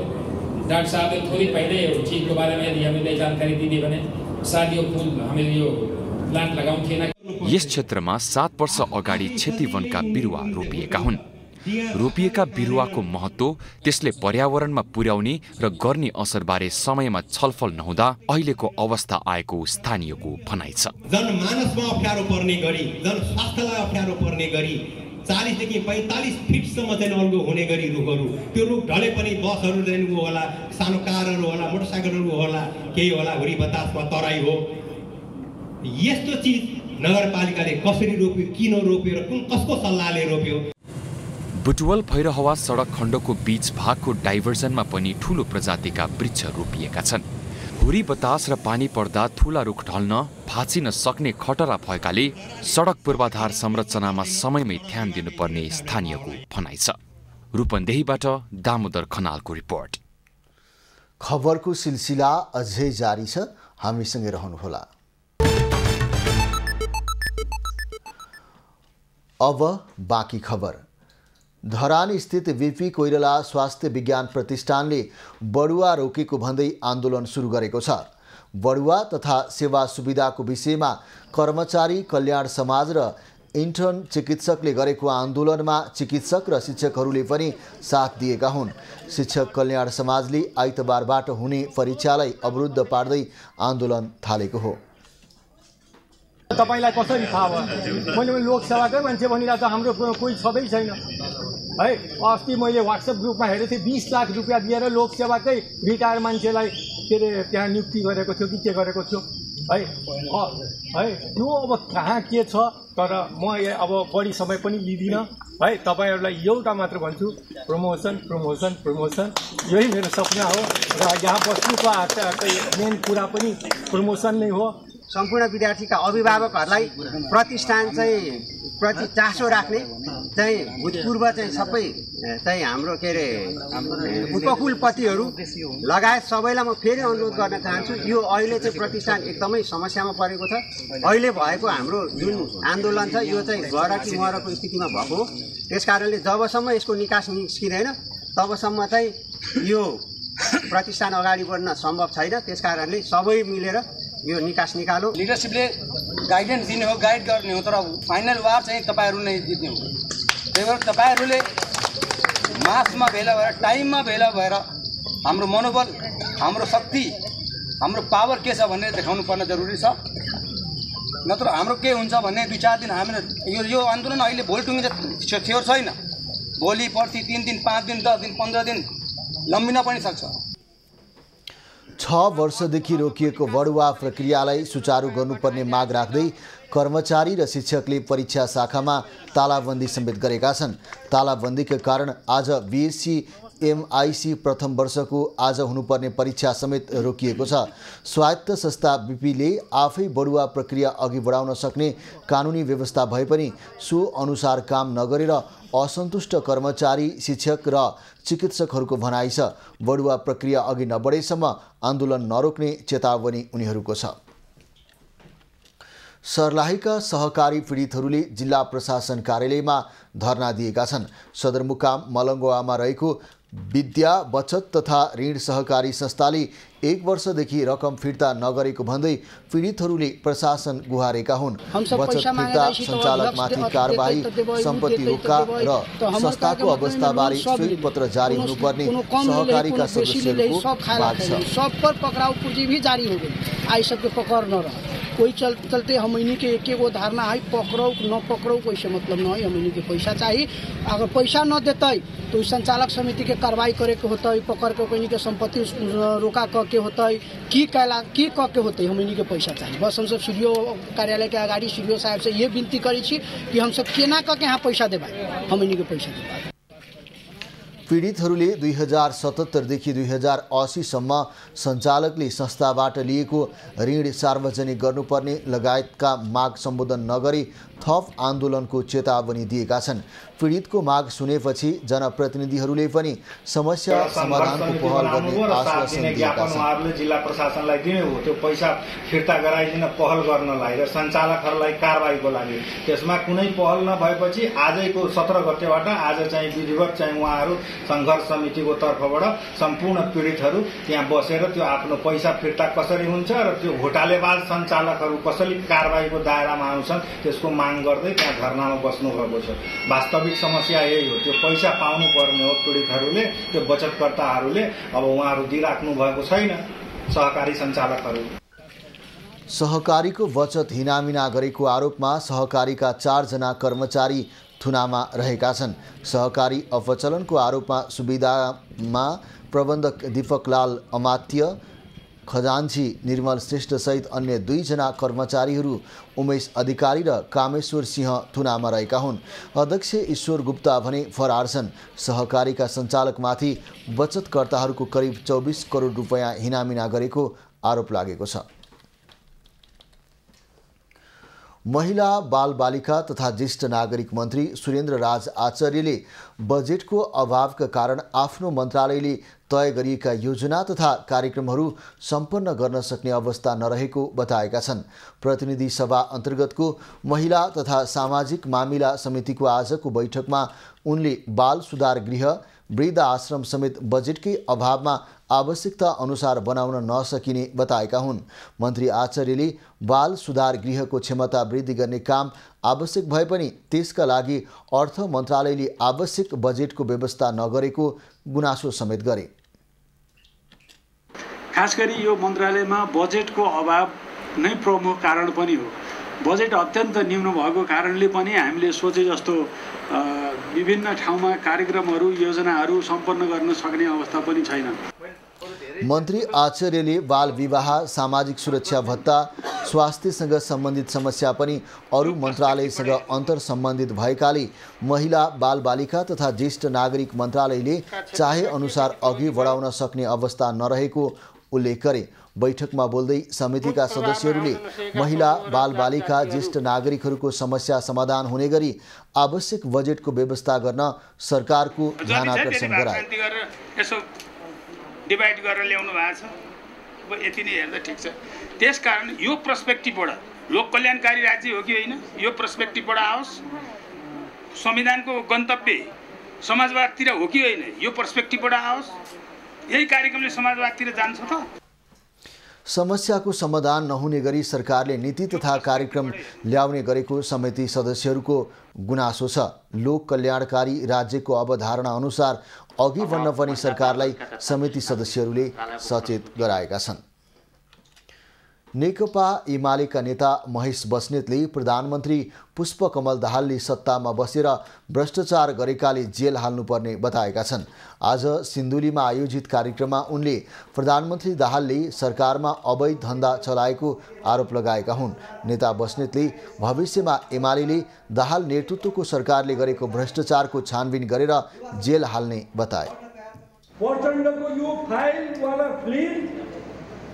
[SPEAKER 15] डाक्टर साहबले थोरै पहिल्यै यो चिजको बारेमा यदि हामीले जानकारी दिदिए भने सायद यो फुल हामीले यो प्लान्ट लगाउँथेन।
[SPEAKER 5] यस क्षेत्रमा 7 वर्ष अगाडि क्षतिवनका बिरुवा रोपिएका हुन्। रोपिएका बिरुवाको महत्त्व, त्यसले पर्यावरणमा पुर्याउने र गर्ने असरबारे समयमा छलफल नहुँदा अहिलेको अवस्था आएको स्थानीयको भनाइ छ।
[SPEAKER 16] जनमानसमा अप्ठ्यारो पर्ने गरी, जनस्वास्थ्यलाई अप्ठ्यारो पर्ने गरी 40 देखि 45 फिटसम्म चाहिँ अल्गो हुने गरी रुखहरू, त्यो रुख ढले पनि बसहरू जानु होला, सानो कारहरू होला, मोटरसाइकलहरू होला, केही होला, हुरी बतासमा तराई हो। यस्तो चिज नगरपालिकाले कसरी रोप्यो, किन रोप्यो र कसको सल्लाहले रोप्यो?
[SPEAKER 5] बुटवल भैरहवा सडक खण्डको बीच भागको डाइभर्जनमा पनि ठूलो प्रजातिका वृक्ष रोपिएका छन्। हुरी बतास र पानी पर्दा ठूला रुख ढल्न भाँचिन सक्ने खतरा भएकाले सडक पूर्वाधार संरचनामा समयमै ध्यान दिनुपर्ने स्थानीयको भनाइ छ। रूपन्देहीबाट दामोदर खनालको रिपोर्ट।
[SPEAKER 1] खबरको सिलसिला अझै जारी छ, हामीसँगै रहनुहोला। अब बाँकी खबर। धरान स्थित वीपी कोइराला स्वास्थ्य विज्ञान प्रतिष्ठानले बढुवा रोकेको भन्दै आन्दोलन सुरु गरेको छ। बढुवा तथा सेवा सुविधाको विषयमा कर्मचारी कल्याण समाज र इन्टर्न चिकित्सकले गरेको आन्दोलनमा चिकित्सक र शिक्षकहरूले पनि साथ दिएका हुन्। शिक्षक कल्याण समाजले आइतबारबाट हुने परीक्षालाई अवरुद्ध पार्दै आन्दोलन थालेको हो।
[SPEAKER 17] तपाईलाई कसरी थाहा भयो? मैले लोकसेवाकै मान्छे भनिरहेको छ, हाम्रो कोही छँदै छैन है। अस्ति मैले व्हाट्सएप ग्रुपमा हेरेको थिएँ, 20 लाख रुपियाँ दिएर लोकसेवाकै रिटायर मान्छेलाई के अरे त्यहाँ नियुक्ति गरेको थियो कि के गरेको थियो है। यो अब कहाँ के छ, तर म अब बढी समय पनि लिदिनँ है। तपाईँहरूलाई एउटा मात्र भन्छु, प्रमोसन प्रमोसन प्रमोसन, यही मेरो सपना हो र यहाँ बस्नुको मेन कुरा पनि प्रमोसन नै हो।
[SPEAKER 18] सम्पूर्ण विद्यार्थीका अभिभावकहरूलाई प्रतिष्ठान चाहिँ प्रति चासो राख्ने चाहिँ भूतपूर्व चाहिँ सबै चाहिँ हाम्रो के अरे उपकुलपतिहरू लगायत सबैलाई म फेरि अनुरोध गर्न चाहन्छु। यो अहिले चाहिँ प्रतिष्ठान एकदमै समस्यामा परेको छ। अहिले भएको हाम्रो जुन आन्दोलन छ यो चाहिँ गर कि मरको स्थितिमा भएको हो। त्यसकारणले जबसम्म यसको निकास निस्किँदैन तबसम्म चाहिँ यो प्रतिष्ठान अगाडि बढ्न सम्भव छैन। त्यसकारणले सबै मिलेर यो निकास निकालो।
[SPEAKER 19] लिडरसिपले गाइडेन्स दिने हो, गाइड गर्ने हो, तर फाइनल वार चाहिँ तपाईँहरू नै जित्ने हो। त्यही भएर तपाईँहरूले मासमा भेला भएर, टाइममा भेला भएर हाम्रो मनोबल, हाम्रो शक्ति, हाम्रो पावर के छ भनेर देखाउनु पर्न जरुरी छ। नत्र हाम्रो के हुन्छ भन्ने 2-4 दिन हामीले यो आन्दोलन अहिले भोलि टुङ्गिन्छ थियो छैन। भोलि पर्सि 3 दिन 5 दिन 10 दिन 15 दिन लम्बिन पनि सक्छ।
[SPEAKER 1] 6 वर्षदेखि रोकिएको बढुवा प्रक्रियालाई सुचारू गर्नुपर्ने माग राख्दै कर्मचारी र शिक्षकले परीक्षा शाखामा तालाबन्दी समेत गरेका छन्। तालाबन्दीका कारण आज बीएससी एमआईसी प्रथम वर्षको आज हुनुपर्ने परीक्षा समेत रोकिएको छ। स्वायत्त संस्था बीपीले आफै बढुवा प्रक्रिया अघि बढाउन सक्ने कानुनी व्यवस्था भए पनि सो अनुसार काम नगरेर असन्तुष्ट कर्मचारी, शिक्षक र चिकित्सकहरूको भनाइ छ। बढुवा प्रक्रिया अघि नबढेसम्म आन्दोलन नरोक्ने चेतावनी उनीहरूको छ। सर्लाहीका सहकारी पीडितहरूले जिल्ला प्रशासन कार्यालयमा धरना दिएका छन्। सदरमुकाम मलङ्गोवामा रहेको विद्या बचत तथा ऋण सहकारी संस्थाले 1 वर्षदेखि रकम फिर्ता नगरेको भन्दै पीडितहरूले प्रशासन गुहारेका हुन्। बचत फिर्ता सञ्चालकमाथि कारबाही, सम्पत्ति रोक्का र संस्थाको अवस्थाबारे श्वेत पत्र जारी हुनुपर्ने सहकारीका सदस्यहरूको माग छ।
[SPEAKER 20] सब पर पकड़ाव पूंजी भी जारी हो गई, आई सबके पकड़ न रहा। कोई चलते हमनी के एक एगो धारणा है, पकड़ो न पकड़ो कोई से मतलब न है, हमनी के पैसा चाहिए। अगर पैसा न देते तो संचालक समिति के कार्रवाई करे के होते, पकड़ के कोई के संपत्ति रोका के होते, की क के होते, हमनी के पैसा चाहिए। बस हम सब सीडीओ कार्यालय के अगाड़ी सीडीओ साहब से ये विनती करी छी कि हम सब केना क के यहाँ पैसा देबा, हमनी के पैसा देबा।
[SPEAKER 1] पीडितहरूले 2077 देखि 2080 सम्म सञ्चालकले संस्थाबाट लिएको ऋण सार्वजनिक गर्नुपर्ने लगायतका माग सम्बोधन नगरी थप आन्दोलनको चेतावनी दिएका छन्। पीडितको माग सुनेपछि जनप्रतिनिधिहरूले पनि समस्या समाधानको पहल गर्ने आश्वासन दिएका छन्।
[SPEAKER 21] उहाँहरूले जिल्ला प्रशासनलाई दिने हो त्यो पैसा फिर्ता गराइदिन पहल गर्नलाई र सञ्चालकहरूलाई कारबाहीको लागि। त्यसमा कुनै पहल नभएपछि आजैको 17 गतेबाट आज चाहिँ विधिवत चाहिँ उहाँहरू सङ्घर्ष समितिको तर्फबाट सम्पूर्ण पीडितहरू त्यहाँ बसेर त्यो आफ्नो पैसा फिर्ता कसरी हुन्छ र त्यो घोटालेबाज सञ्चालकहरू कसरी कारबाहीको दायरामा आउँछन् त्यसको माग गर्दै त्यहाँ धरनामा बस्नु भएको छ। वास्तविक समस्या यही हो, त्यो पैसा पाउनु पर्ने हो पीडितहरूले, त्यो बचतकर्ताहरूले। अब उहाँहरू दिइराख्नु भएको छैन सहकारी सञ्चालकहरू।
[SPEAKER 1] सहकारीको बचत हिनामिना गरेको आरोपमा सहकारीका 4 जना कर्मचारी थुनामा रहेका छन्। सहकारी अपचलनको आरोपमा सुविधामा प्रबन्धक दीपकलाल अमात्य, खजान्ची निर्मल श्रेष्ठ सहित अन्य 2 जना कर्मचारीहरू उमेश अधिकारी र कामेश्वर सिंह थुनामा रहेका हुन्। अध्यक्ष ईश्वर गुप्ता भने फरार छन्। सहकारीका सञ्चालकमाथि बचतकर्ताहरूको करिब 24 करोड रुपैयाँ हिनामिना गरेको आरोप लागेको छ। महिला बालबालिका तथा ज्येष्ठ नागरिक मन्त्री सुरेन्द्र राज आचार्यले बजेटको अभावका कारण आफ्नो मन्त्रालयले तय गरिएका योजना तथा कार्यक्रमहरू सम्पन्न गर्न सक्ने अवस्था नरहेको बताएका छन्। प्रतिनिधि सभा अन्तर्गतको महिला तथा सामाजिक मामिला समितिको आजको बैठकमा उनले बाल सुधार गृह, वृद्ध आश्रम समेत बजेटकै अभावमा आवश्यकता अनुसार बनाउन नसकिने बताएका हुन्। मन्त्री आचार्यले बाल सुधार गृहको क्षमता वृद्धि गर्ने काम आवश्यक भए पनि त्यसका लागि अर्थ मन्त्रालयले आवश्यक बजेटको व्यवस्था नगरेको गुनासो समेत गरे।
[SPEAKER 22] खास गरी यो मन्त्रालयमा बजेटको अभाव नै प्रमुख कारण पनि हो। बजेट अत्यन्त न्यून भएको कारणले पनि हामीले सोचे जस्तो विभिन्न ठाउँमा कार्यक्रमहरू योजनाहरू सम्पन्न गर्न सक्ने अवस्था पनि छैन।
[SPEAKER 1] मन्त्री आचार्यले बाल विवाह, सामाजिक सुरक्षा भत्ता, स्वास्थ्यसँग सम्बन्धित समस्या पनि अरू मन्त्रालयसँग अन्तर सम्बन्धित भएकाले महिला बालबालिका तथा ज्येष्ठ नागरिक मन्त्रालयले चाहे अनुसार अघि बढाउन सक्ने अवस्था नरहेको उल्लेख गरे। बैठकमा बोल्दै समितिका सदस्यहरूले महिला बालबालिका ज्येष्ठ नागरिकहरूको समस्या समाधान हुने गरी आवश्यक बजेटको व्यवस्था गर्न सरकारको ध्यान आकर्षण गराए।
[SPEAKER 22] डिभाइड गरेर ल्याउनु भएको छ, अब यति नै हेर्दा ठिक छ। त्यसकारण यो पर्सपेक्टिभबाट लोक कल्याणकारी राज्य हो कि होइन, यो पर्सपेक्टिभबाट आओस्। संविधानको गन्तव्य समाजवादतिर हो कि होइन, यो पर्सपेक्टिभबाट आओस्। यही कार्यक्रमले समाजवादतिर जान्छ त।
[SPEAKER 1] समस्याको समाधान नहुने गरी सरकारले नीति तथा कार्यक्रम ल्याउने गरेको समिति सदस्यहरूको गुनासो छ। लोक कल्याणकारी राज्यको अवधारणा अनुसार अघि बढ्न पनि सरकारलाई समिति सदस्यहरूले सचेत गराएका छन्। नेकपा एमालेका नेता महेश बस्नेतले प्रधानमन्त्री पुष्पकमल दाहालले सत्तामा बसेर भ्रष्टाचार गरेकाले जेल हाल्नुपर्ने बताएका छन्। आज सिन्धुलीमा आयोजित कार्यक्रममा उनले प्रधानमन्त्री दाहालले सरकारमा अवैध धन्दा चलाएको आरोप लगाएका हुन्। नेता बस्नेतले भविष्यमा एमालेले दाहाल नेतृत्वको सरकारले गरेको भ्रष्टाचारको छानबिन गरेर जेल हाल्ने बताए।
[SPEAKER 23] प्रचण्डको यो फाइलवाला फिल्म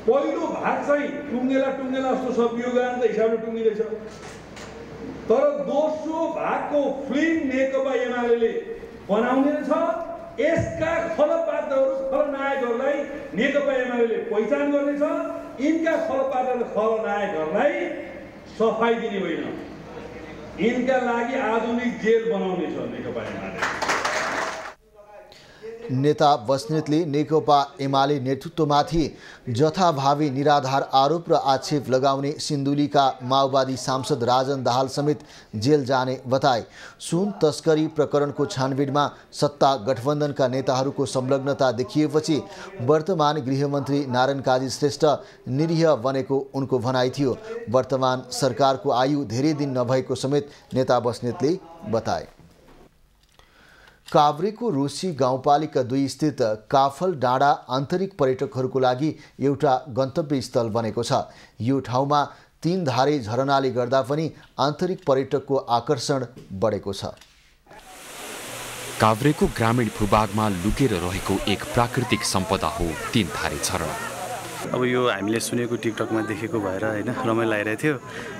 [SPEAKER 23] पहिलो भाग चाहिँ टुङ्गेला जस्तो छ, योगदानको हिसाबले टुङ्गिँदैछ। तर दोस्रो भागको फिल्म नेकपा एमालेले बनाउने छ। यसका खलपात्रहरू खलनायकहरूलाई नेकपा एमालेले पहिचान गर्नेछ। यिनका खलपात्र र खलनायकहरूलाई सफाई दिने होइन, यिनका लागि आधुनिक जेल बनाउने छ नेकपा एमाले।
[SPEAKER 1] नेता बस्नेतले नेकपा एमाले नेतृत्वमाथि जथाभावी निराधार आरोप र आक्षेप लगाउने सिन्धुलीका माओवादी सांसद राजन दाहाल समेत जेल जाने बताए। सुन तस्करी प्रकरणको छानबिनमा सत्ता गठबन्धनका नेताहरूको संलग्नता देखिएपछि वर्तमान गृहमन्त्री नारायण काजी श्रेष्ठ निरीह बनेको उनको भनाइ थियो। वर्तमान सरकारको आयु धेरै दिन नभएको समेत नेता बस्नेतले बताए। काभ्रेको रोसी गाउँपालिका 2 स्थित काफल डाँडा आन्तरिक पर्यटकहरूको लागि एउटा गन्तव्य स्थल बनेको छ। यो ठाउँमा 3 धारे झरनाले गर्दा पनि आन्तरिक पर्यटकको आकर्षण बढेको छ।
[SPEAKER 5] काभ्रेको ग्रामीण भूभागमा लुकेर रहेको एक प्राकृतिक सम्पदा हो 3 धारे झरना।
[SPEAKER 2] अब यो हामीले सुनेको टिकटकमा देखेको भएर हैन रमाइलो लागिरहेको थियो।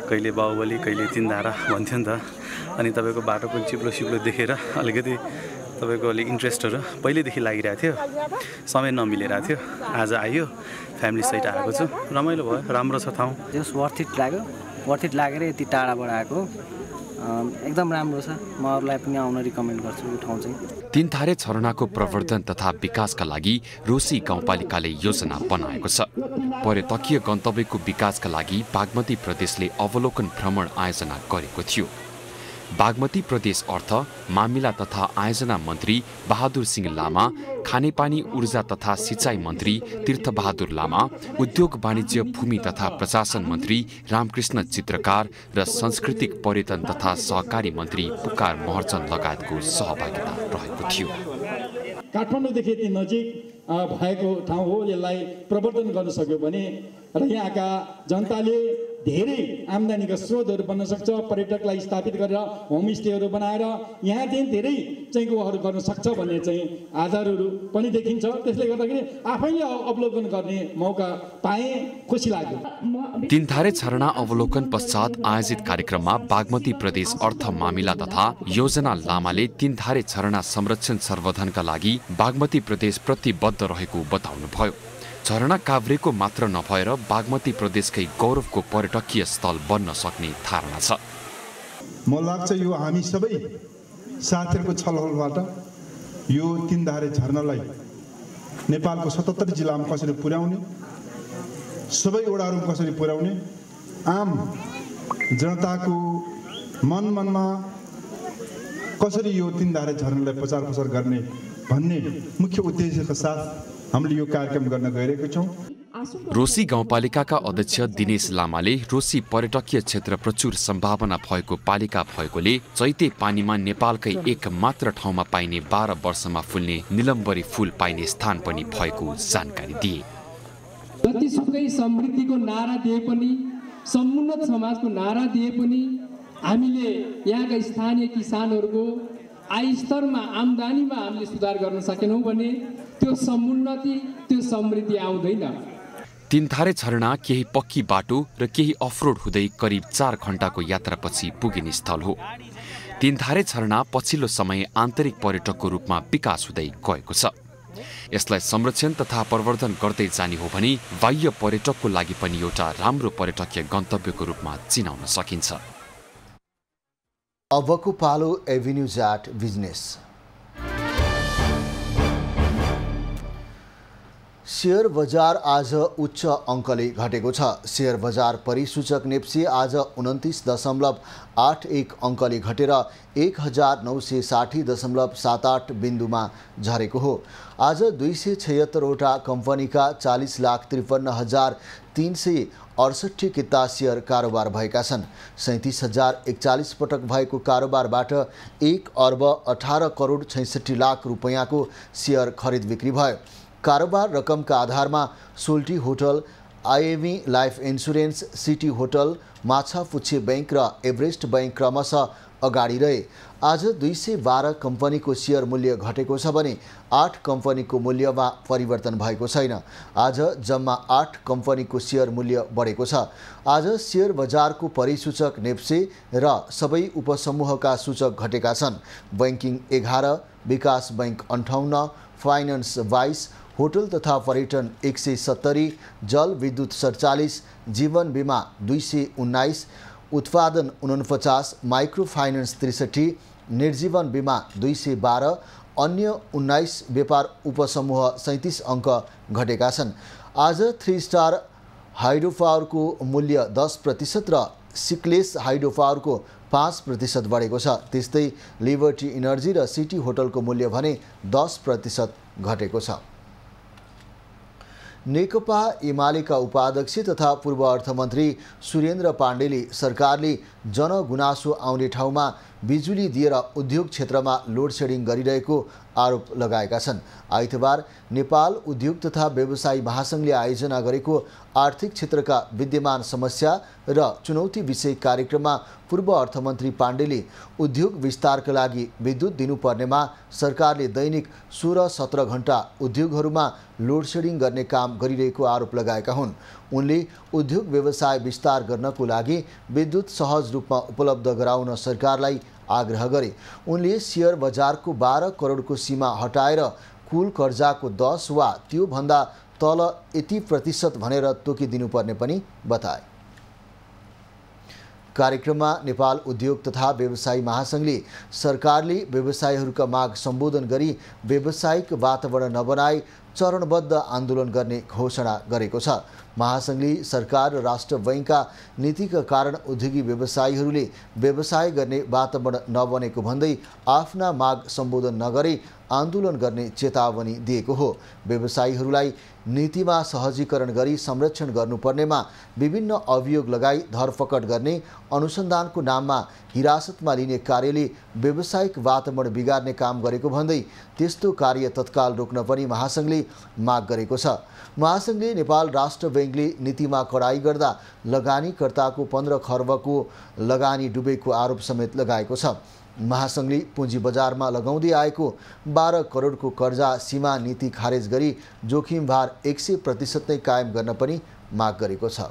[SPEAKER 2] कहिले बाहुबली कहिले 3 धारा भन्थ्यो नि त। अनि तपाईको बाटो पनि चिप्लो चिप्लो देखेर अलिकति तपाईको अलि इन्ट्रेस्टहरु पहिलेदेखि लागिरहेको थियो। समय नमिलिरहेको थियो। आज आयो फ्यामिली सहित आएको छु। रमाइलो भयो, राम्रो छ ठाउँ।
[SPEAKER 3] जस वर्थ इट लाग्यो। वर्थ इट लागेर यति टाढाबाट आएको एकदम राम्रो छ। म अरूलाई पनि आउन रिकमेन्ड गर्छु यो ठाउँ चाहिँ।
[SPEAKER 5] 3 धारे झरनाको प्रवर्धन तथा विकासका लागि रोसी गाउँपालिकाले योजना बनाएको छ। पर्यटकीय गन्तव्यको विकासका लागि बागमती प्रदेशले अवलोकन भ्रमण आयोजना गरेको थियो। बागमती प्रदेश अर्थ मामिला तथा आयोजना मन्त्री बहादुर सिंह लामा, खानेपानी ऊर्जा तथा सिंचाई मन्त्री तीर्थबहादुर लामा, उद्योग वाणिज्य भूमि तथा प्रशासन मन्त्री रामकृष्ण चित्रकार र सांस्कृतिक पर्यटन तथा सहकारी मन्त्री पुकार महर्जन लगायतको सहभागिता रहेको थियो।
[SPEAKER 4] काठमाडौँदेखि यति नजिक भएको ठाउँ हो। यसलाई प्रवर्धन गर्न सक्यो भने र यहाँका जनताले धेरै आम्दानीका स्रोतहरू बन्न सक्छ। पर्यटकलाई स्थापित गरेर होमस्टेहरू बनाएर यहाँ चाहिँ धेरै चाहिँ कुराहरू गर्न सक्छ भन्ने चाहिँ आधारहरू पनि देखिन्छ। त्यसले गर्दाखेरि आफैले अवलोकन गर्ने मौका पाए खुसी लाग्यो।
[SPEAKER 5] 3 धारे झरना अवलोकन पश्चात आयोजित कार्यक्रममा बागमती प्रदेश अर्थ मामिला तथा योजना लामाले 3 धारे झरना संरक्षण सर्वधनका लागि बागमती प्रदेश प्रतिबद्ध रहेको बताउनुभयो। झरना काभ्रेको मात्र नभएर बागमती प्रदेशकै गौरवको पर्यटकीय स्थल बन्न सक्ने धारणा छ।
[SPEAKER 24] म लाग्छ यो हामी सबै साथीहरूको छलफलबाट यो 3 धारे झरनालाई नेपालको 77 जिल्लामा कसरी पुर्याउने, सबै वडाहरूमा कसरी पुर्याउने, आम जनताको मनमा कसरी यो 3 धारे झरनालाई प्रचार प्रसार गर्ने भन्ने मुख्य उद्देश्यका साथ हामीले यो कार्यक्रम गर्न गइरहेका छौँ।
[SPEAKER 5] रोसी गाउँपालिकाका अध्यक्ष दिनेश लामाले रोसी पर्यटकीय क्षेत्र प्रचुर सम्भावना भएको पालिका भएकोले चैते पानीमा नेपालकै एक मात्र ठाउँमा पाइने 12 वर्षमा फुल्ने निलम्बरी फूल पाइने स्थान पनि भएको जानकारी दिए।
[SPEAKER 25] जतिसुकै समृद्धिको नारा दिए पनि, समुन्नत समाजको नारा दिए पनि हामीले यहाँका स्थानीय किसानहरूको आय स्तरमा आम्दानीमा हामीले सुधार गर्न सकेनौँ भने त्यो समुन्नति त्यो समृद्धि आउँदैन।
[SPEAKER 5] 3 धारे झरना केही पक्की बाटो र केही अफरोड हुँदै करिब 4 घण्टाको यात्रापछि पुगिने स्थल हो। 3 धारे झरना पछिल्लो समय आन्तरिक पर्यटकको रूपमा विकास हुँदै गएको छ। यसलाई संरक्षण तथा प्रवर्धन गर्दै जाने हो भने बाह्य पर्यटकको लागि पनि एउटा राम्रो पर्यटकीय गन्तव्यको रूपमा चिनाउन सकिन्छ।
[SPEAKER 1] अबको पालो एभिन्यूज एट बिजनेस। शेयर बजार आज उच्च अङ्कले घटेको छ। शेयर बजार परिसूचक नेप्सी आज 29.81 अङ्कले घटेर 1960.78 बिन्दुमा झरेको हो। आज 276वटा कम्पनीका 40,53,368 किता शेयर कारोबार भएका छन्। 37,041 पटक भएको कारोबारबाट 1,18,66,00,000 रुपैयाँको शेयर खरिद बिक्री भयो। कारोबार रकमका आधारमा Soaltee hotel, IME life insurance, city hotel, Machhapuchchhre bank र एभरेस्ट बैंक क्रमशः अगाडि रहे। आज 212 कम्पनीको शेयर मूल्य घटेको छ भने 8 कम्पनीको मूल्यमा परिवर्तन भएको छैन। आज जम्मा 8 कम्पनीको शेयर मूल्य बढेको छ। आज शेयर बजारको परिसूचक नेप्से र सबै उपसमूहका सूचक घटेका छन्। बैंकिङ 11, विकास बैंक 58, फाइनान्स 22, होटल तथा पर्यटन 170, जल विद्युत 47, जीवन बीमा 219, उत्पादन 49, माइक्रो फाइनेन्स 63, निर्जीवन बीमा 212, अन्य 19 व्यापार उपसमूह 37 अङ्क घटेका छन्। आज 3 स्टार हाइड्रोपावरको मूल्य 10% र सिक्लेस हाइड्रोपावरको 5% बढेको छ। त्यस्तै लिबर्टी इनर्जी र सिटी होटलको मूल्य भने 10% घटेको छ। नेकपा एमालेका उपाध्यक्ष तथा पूर्व अर्थमन्त्री सुरेन्द्र पाण्डेले सरकारले जनगुनासो आउने ठाउँमा बिजुली दिएर उद्योग क्षेत्रमा लोड सेडिङ गरिरहेको आरोप लगाएका छन्। आइतबार नेपाल उद्योग तथा व्यवसायी महासंघले आयोजना गरेको आर्थिक क्षेत्रका विद्यमान समस्या र चुनौती विषय कार्यक्रममा पूर्व अर्थमन्त्री पाण्डेले उद्योग विस्तारका लागि विद्युत दिनुपर्नेमा सरकारले दैनिक 16-17 घण्टा उद्योगहरूमा लोड सेडिङ गर्ने काम गरिरहेको आरोप लगाएका हुन्। उनले उद्योग व्यवसाय विस्तार गर्नको लागि विद्युत सहज रूपमा उपलब्ध गराउन सरकारलाई आग्रह गरे। उनले शेयर बजारको 12 करोडको सीमा हटाएर कुल कर्जाको 10 वा त्योभन्दा तल यति प्रतिशत भनेर तोकिदिनुपर्ने पनि बताए। कार्यक्रममा नेपाल उद्योग तथा व्यवसायी महासंघले सरकारले व्यवसायीहरूका माग सम्बोधन गरी व्यावसायिक वातावरण नबनाए चरणबद्ध आन्दोलन गर्ने घोषणा गरेको छ। महासंघले सरकार र राष्ट्र बैंकका नीतिका कारण उद्योगी व्यवसायीहरूले व्यवसाय गर्ने वातावरण नबनेको भन्दै आफ्ना माग सम्बोधन नगरे आन्दोलन गर्ने चेतावनी दिएको हो। व्यवसायीहरूलाई नीतिमा सहजीकरण गरी संरक्षण गर्नुपर्नेमा विभिन्न अभियोग लगाई धरपकड गर्ने, अनुसन्धानको नाममा हिरासतमा लिने कार्यले व्यावसायिक वातावरण बिगार्ने काम गरेको भन्दै त्यस्तो कार्य तत्काल रोक्न पनि महासंघले माग गरेको छ। महासंघले नेपाल राष्ट्र बैंकले नीतिमा कडाई गर्दा लगानीकर्ताको 15 खर्बको लगानी डुबेको आरोप समेत लगाएको छ। महासंघले पुँजी बजारमा लगाउँदै आएको 12 करोडको कर्जा सीमा नीति खारेज गरी जोखिम भार 100% नै कायम गर्न पनि माग गरेको छ।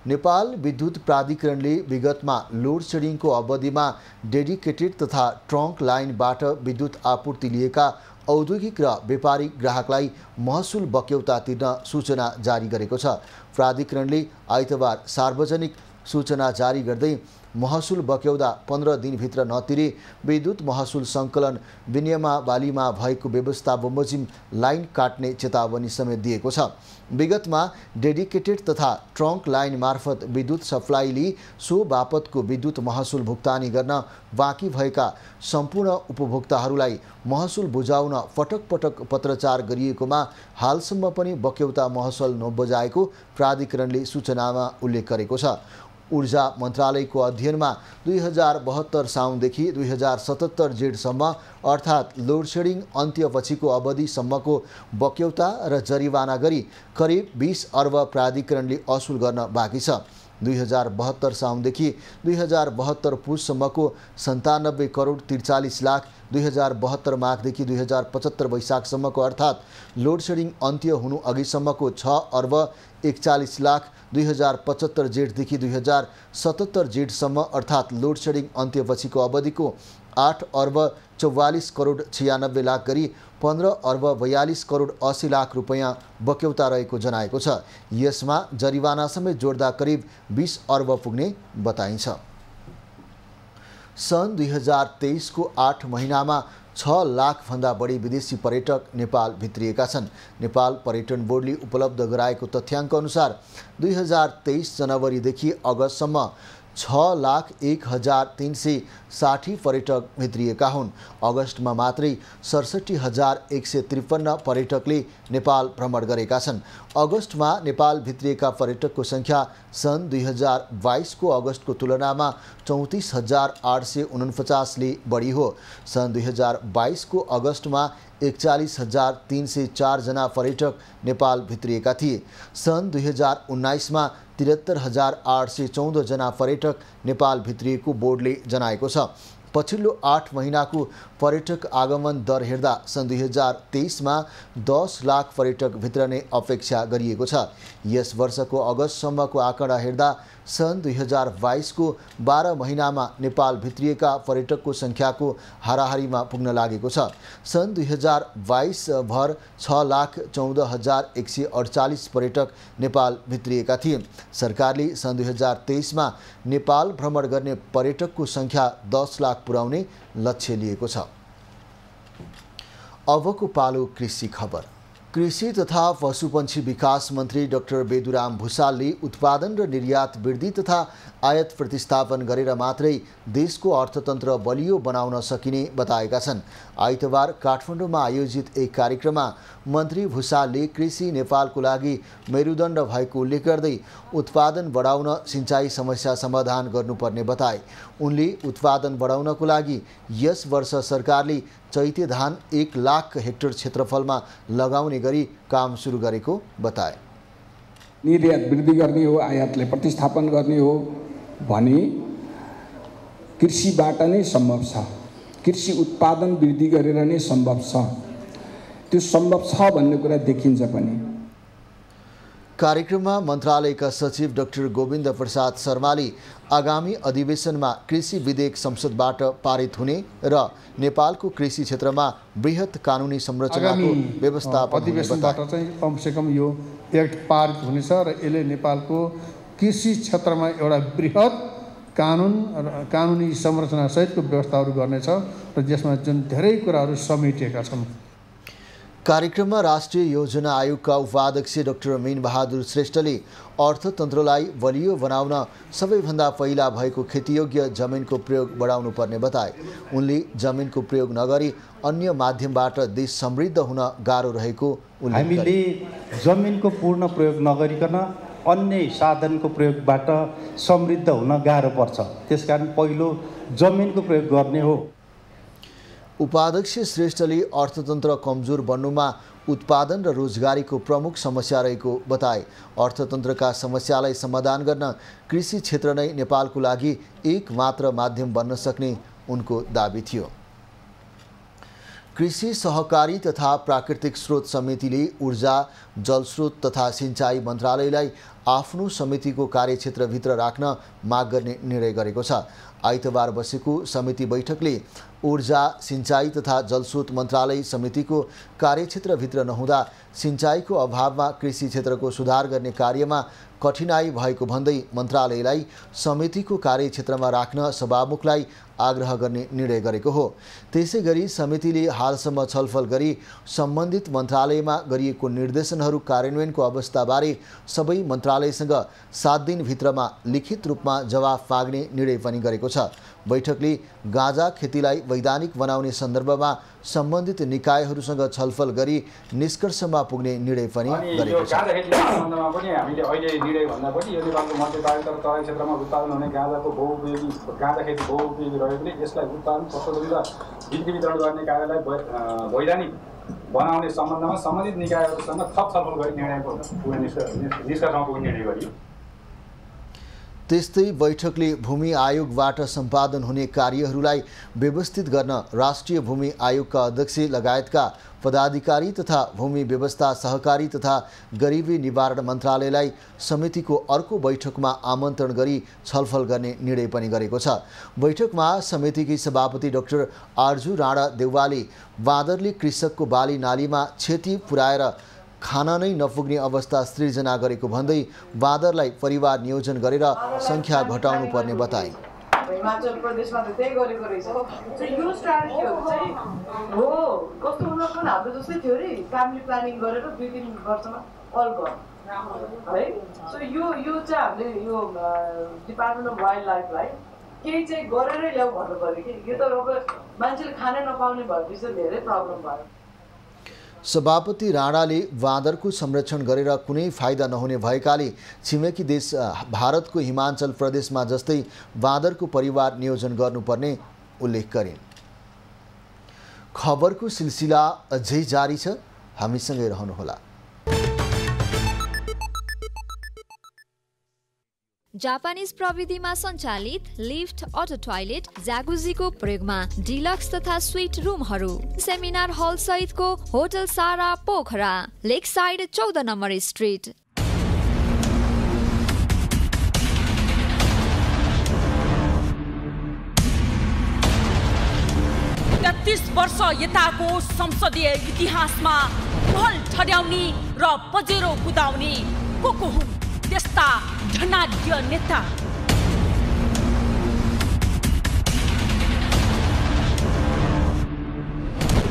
[SPEAKER 1] नेपाल विद्युत प्राधिकरणले विगतमा लोड सेडिङको अवधिमा डेडिकेटेड तथा ट्रङ्क लाइनबाट विद्युत आपूर्ति लिएका औद्योगिक र व्यापारिक ग्राहकलाई महसुल बक्यौता तिर्न सूचना जारी गरेको छ। प्राधिकरणले आइतबार सार्वजनिक सूचना जारी गर्दै महसुल बक्यौदा 15 दिनभित्र नतिरे विद्युत महसुल सङ्कलन विनियमावलीमा भएको व्यवस्था बमोजिम लाइन काट्ने चेतावनी समेत दिएको छ। विगतमा डेडिकेटेड तथा ट्रङ्क लाइन मार्फत विद्युत सप्लाईले सो बापतको विद्युत महसुल भुक्तानी गर्न बाँकी भएका सम्पूर्ण उपभोक्ताहरूलाई महसुल बुझाउन पटक पटक पत्रचार गरिएकोमा हालसम्म पनि बक्यौता महसुल नबुझाएको प्राधिकरणले सूचनामा उल्लेख गरेको छ। ऊर्जा मन्त्रालयको अध्ययनमा 2072 साउनदेखि 2077 जेठसम्म अर्थात् लोड सेडिङ अन्त्यपछिको अवधिसम्मको बक्यौता र जरिवाना गरी करिब 20 अर्ब प्राधिकरणले असुल गर्न बाँकी छ। 2072 साउनदेखि 2072 पुससम्मको 97 करोड 43 लाख, 2072 माघदेखि 2075 वैशाखसम्मको अर्थात् लोड सेडिङ अन्त्य हुनु अघिसम्मको 6 अर्ब 41 लाख, 2075 जेठदेखि 2077 जेठसम्म अर्थात् लोड सेडिङ अन्त्यपछिको अवधिको 8 अर्ब 44 करोड 96 लाख गरी 15 अर्ब 42 करोड 80 लाख रुपैयाँ बक्यौता रहेको जनाएको छ। यसमा जरिवाना समेत जोड्दा करिब 20 अर्ब पुग्ने बताइन्छ। सन् 2023 को 8 महिनामा 6 लाखभन्दा बढी विदेशी पर्यटक नेपाल भित्रिएका छन्। नेपाल पर्यटन बोर्डले उपलब्ध गराएको तथ्याङ्क अनुसार 2023 जनवरीदेखि अगस्तसम्म 6,01,360 पर्यटक भित्रिएका हुन्। अगस्तमा मात्रै 67,153 पर्यटकले नेपाल भ्रमण गरेका छन्। अगस्तमा नेपाल भित्रिएका पर्यटकको सङ्ख्या सन् 2022 को अगस्तको तुलनामा 34,849 ले बढी हो। सन् 2022 को अगस्तमा 41,304 जना पर्यटक नेपाल भित्रिएका थिए। सन् 2019 मा 73,814 जना पर्यटक नेपाल भित्रिएको बोर्डले जनाएको छ। पछिल्लो 8 महिनाको पर्यटक आगमन दर हेर्दा सन् 2023 मा 10 लाख पर्यटक भित्रने अपेक्षा गरिएको छ। यस वर्षको अगस्तसम्मको आँकडा हेर्दा सन् 2022 को 12 महिनामा नेपाल भित्रिएका पर्यटकको सङ्ख्याको हाराहारीमा पुग्न लागेको छ। सन् 2022 भर 6,14,148 पर्यटक नेपाल भित्रिएका थिए। सरकारले सन् 2023 मा नेपाल भ्रमण गर्ने पर्यटकको सङ्ख्या 10 लाख पुर्याउने लक्ष्य लिएको छ। अबको पालो कृषि खबर। कृषि तथा पशुपन्छी विकास मन्त्री डाक्टर बेदुराम भुसालले उत्पादन र निर्यात वृद्धि तथा आयात प्रतिस्थापन गरेर मात्रै देशको अर्थतन्त्र बलियो बनाउन सकिने बताएका छन्। आइतबार काठमाडौँमा आयोजित एक कार्यक्रममा मन्त्री भुसालले कृषि नेपालको लागि मेरुदण्ड भएको उल्लेख गर्दै उत्पादन बढाउन सिँचाइ समस्या समाधान गर्नुपर्ने बताए। उनले उत्पादन बढाउनको लागि यस वर्ष सरकारले चैते धान 1 लाख हेक्टर क्षेत्रफलमा लगाउने गरी काम सुरु गरेको बताए।
[SPEAKER 6] निर्यात वृद्धि गर्ने हो, आयातले प्रतिस्थापन गर्ने हो भने कृषिबाट नै सम्भव छ। कृषि उत्पादन वृद्धि गरेर नै सम्भव छ। त्यो सम्भव छ भन्ने कुरा देखिन्छ पनि।
[SPEAKER 1] कार्यक्रममा मन्त्रालयका सचिव डाक्टर गोविन्द प्रसाद शर्माले आगामी अधिवेशनमा कृषि विधेयक संसदबाट पारित हुने र नेपालको कृषि क्षेत्रमा बृहत कानुनी संरचनाको व्यवस्थापन
[SPEAKER 7] अधिवेशनबाट चाहिँ कमसेकम यो एक्ट पारित हुनेछ र यसले नेपालको कृषि क्षेत्रमा एउटा बृहत कानुनी संरचना सहितको व्यवस्थाहरू गर्नेछ र जसमा जुन धेरै कुराहरू समेटिएका छन्।
[SPEAKER 1] कार्यक्रममा राष्ट्रिय योजना आयोगका उपाध्यक्ष डाक्टर मीन बहादुर श्रेष्ठले अर्थतन्त्रलाई बलियो बनाउन सबैभन्दा पहिला भएको खेतीयोग्य जमिनको प्रयोग बढाउनु पर्ने बताए। उनले जमिनको प्रयोग नगरी अन्य माध्यमबाट देश समृद्ध हुन गाह्रो रहेको उल्लेख गरे।
[SPEAKER 8] हामीले जमिनको पूर्ण प्रयोग नगरिकन अन्य साधनको प्रयोगबाट समृद्ध हुन गाह्रो पर्छ। त्यसकारण पहिलो जमिनको प्रयोग गर्ने हो।
[SPEAKER 1] उपाध्यक्ष श्रेष्ठले अर्थतन्त्र कमजोर बन्नुमा उत्पादन र रोजगारीको प्रमुख समस्या रहेको बताए। अर्थतन्त्रका समस्यालाई समाधान गर्न कृषि क्षेत्र नै नेपालको लागि एक मात्र माध्यम बन्न सक्ने उनको दाबी थियो। कृषि सहकारी तथा प्राकृतिक स्रोत समितिले ऊर्जा, जलस्रोत तथा सिंचाई मन्त्रालयलाई आफ्नो समितिको कार्यक्षेत्रभित्र राख्न माग गर्ने निर्णय गरेको छ। आइतबार बसेको समिति बैठकले ऊर्जा, सिंचाई तथा जलस्रोत मन्त्रालय समितिको कार्यक्षेत्रभित्र नहुँदा सिंचाईको अभावमा कृषि क्षेत्रको सुधार गर्ने कार्यमा कठिनाई भएको भन्दै मन्त्रालयलाई समितिको कार्यक्षेत्रमा राख्न सभामुखलाई आग्रह गर्ने निर्णय गरेको हो। त्यसैगरी समितिले हालसम्म छलफल गरी सम्बन्धित मन्त्रालयमा गरिएको निर्देशनहरू कार्यान्वयनको अवस्थाबारे सबै मन्त्रालयसँग 7 दिनभित्रमा लिखित रूपमा जवाफ माग्ने निर्णय पनि गरेको छ। बैठकले गाँजा खेतीलाई वैधानिक बनाउने सन्दर्भमा सम्बन्धित निकायहरूसँग छलफल गरी निष्कर्षमा पुग्ने निर्णय पनि गरेको छ।
[SPEAKER 9] गाँजा खेतीको सम्बन्धमा पनि हामीले अहिले निर्णय भन्दा पनि यो नेपालको मध्यभागका तराई क्षेत्रमा उत्पादन हुने गाँजाको बहुउपयोगी गाँजा खेती बहुउपयोगी रहे पनि यसलाई उत्पादन, प्रशोधन र बिक्री वितरण गर्ने कार्यलाई वैधानिक बनाउने सम्बन्धमा सम्बन्धित निकायहरूसँग थप छलफल गरी निष्कर्षमा पुग्ने निर्णय गरियो।
[SPEAKER 1] त्यस्तै बैठकले भूमि आयोगबाट सम्पादन हुने कार्यहरूलाई व्यवस्थित गर्न राष्ट्रिय भूमि आयोगका अध्यक्ष लगायतका पदाधिकारी तथा भूमि व्यवस्था, सहकारी तथा गरिबी निवारण मन्त्रालयलाई समितिको अर्को बैठकमा आमन्त्रण गरी छलफल गर्ने निर्णय पनि गरेको छ। बैठकमा समितिकी सभापति डाक्टर आर्जु राणा देउवाले बाँदरले कृषकको बाली नालीमा क्षति पुर्याएर खान नै नपुग्ने अवस्था सृजना गरेको भन्दै बाँदरलाई परिवार नियोजन गरेर संख्या घटाउनु पर्ने बताए।
[SPEAKER 10] हिमाचल प्रदेशमा त त्यही गरेको रहेछ। यो स्ट्राटेजीहरू चाहिँ हो कस्तो हुन हाम्रो जस्तै थियो रे, फ्यामिली प्लानिङ गरेर 2-3 वर्षमा अल गर्नु है। सो यो चाहिँ हामीले यो डिपार्टमेन्ट अफ वाइल्ड लाइफलाई केही चाहिँ गरेरै ल्याऊ भन्नु पर्यो कि यो त अब मान्छेले खानै नपाउने भएपछि चाहिँ धेरै प्रब्लम भयो।
[SPEAKER 1] सभापति राणाले बाँदरको संरक्षण गरेर कुनै फाइदा नहुने भएकाले छिमेकी देश भारतको हिमाचल प्रदेशमा जस्तै बाँदरको परिवार नियोजन गर्नुपर्ने उल्लेख गरिन्। खबरको सिलसिला अझै जारी छ, हामीसँगै रहनुहोला।
[SPEAKER 26] जापानिज प्रविधिमा सञ्चालित लिफ्ट, अटो टोयलेट, जागुजीको प्रयोगमा डिलक्स तथा स्वीट रुमहरू, सेमिनार हल सहितको होटल सारा पोखरा, लेक साइड 14 नम्बर स्ट्रिट।
[SPEAKER 11] 33 वर्ष यताको संसदीय इतिहासमा पहल ठड्याउने र पजेरो कुदाउने को हुन् त्यस्ता धनाढ्य नेता?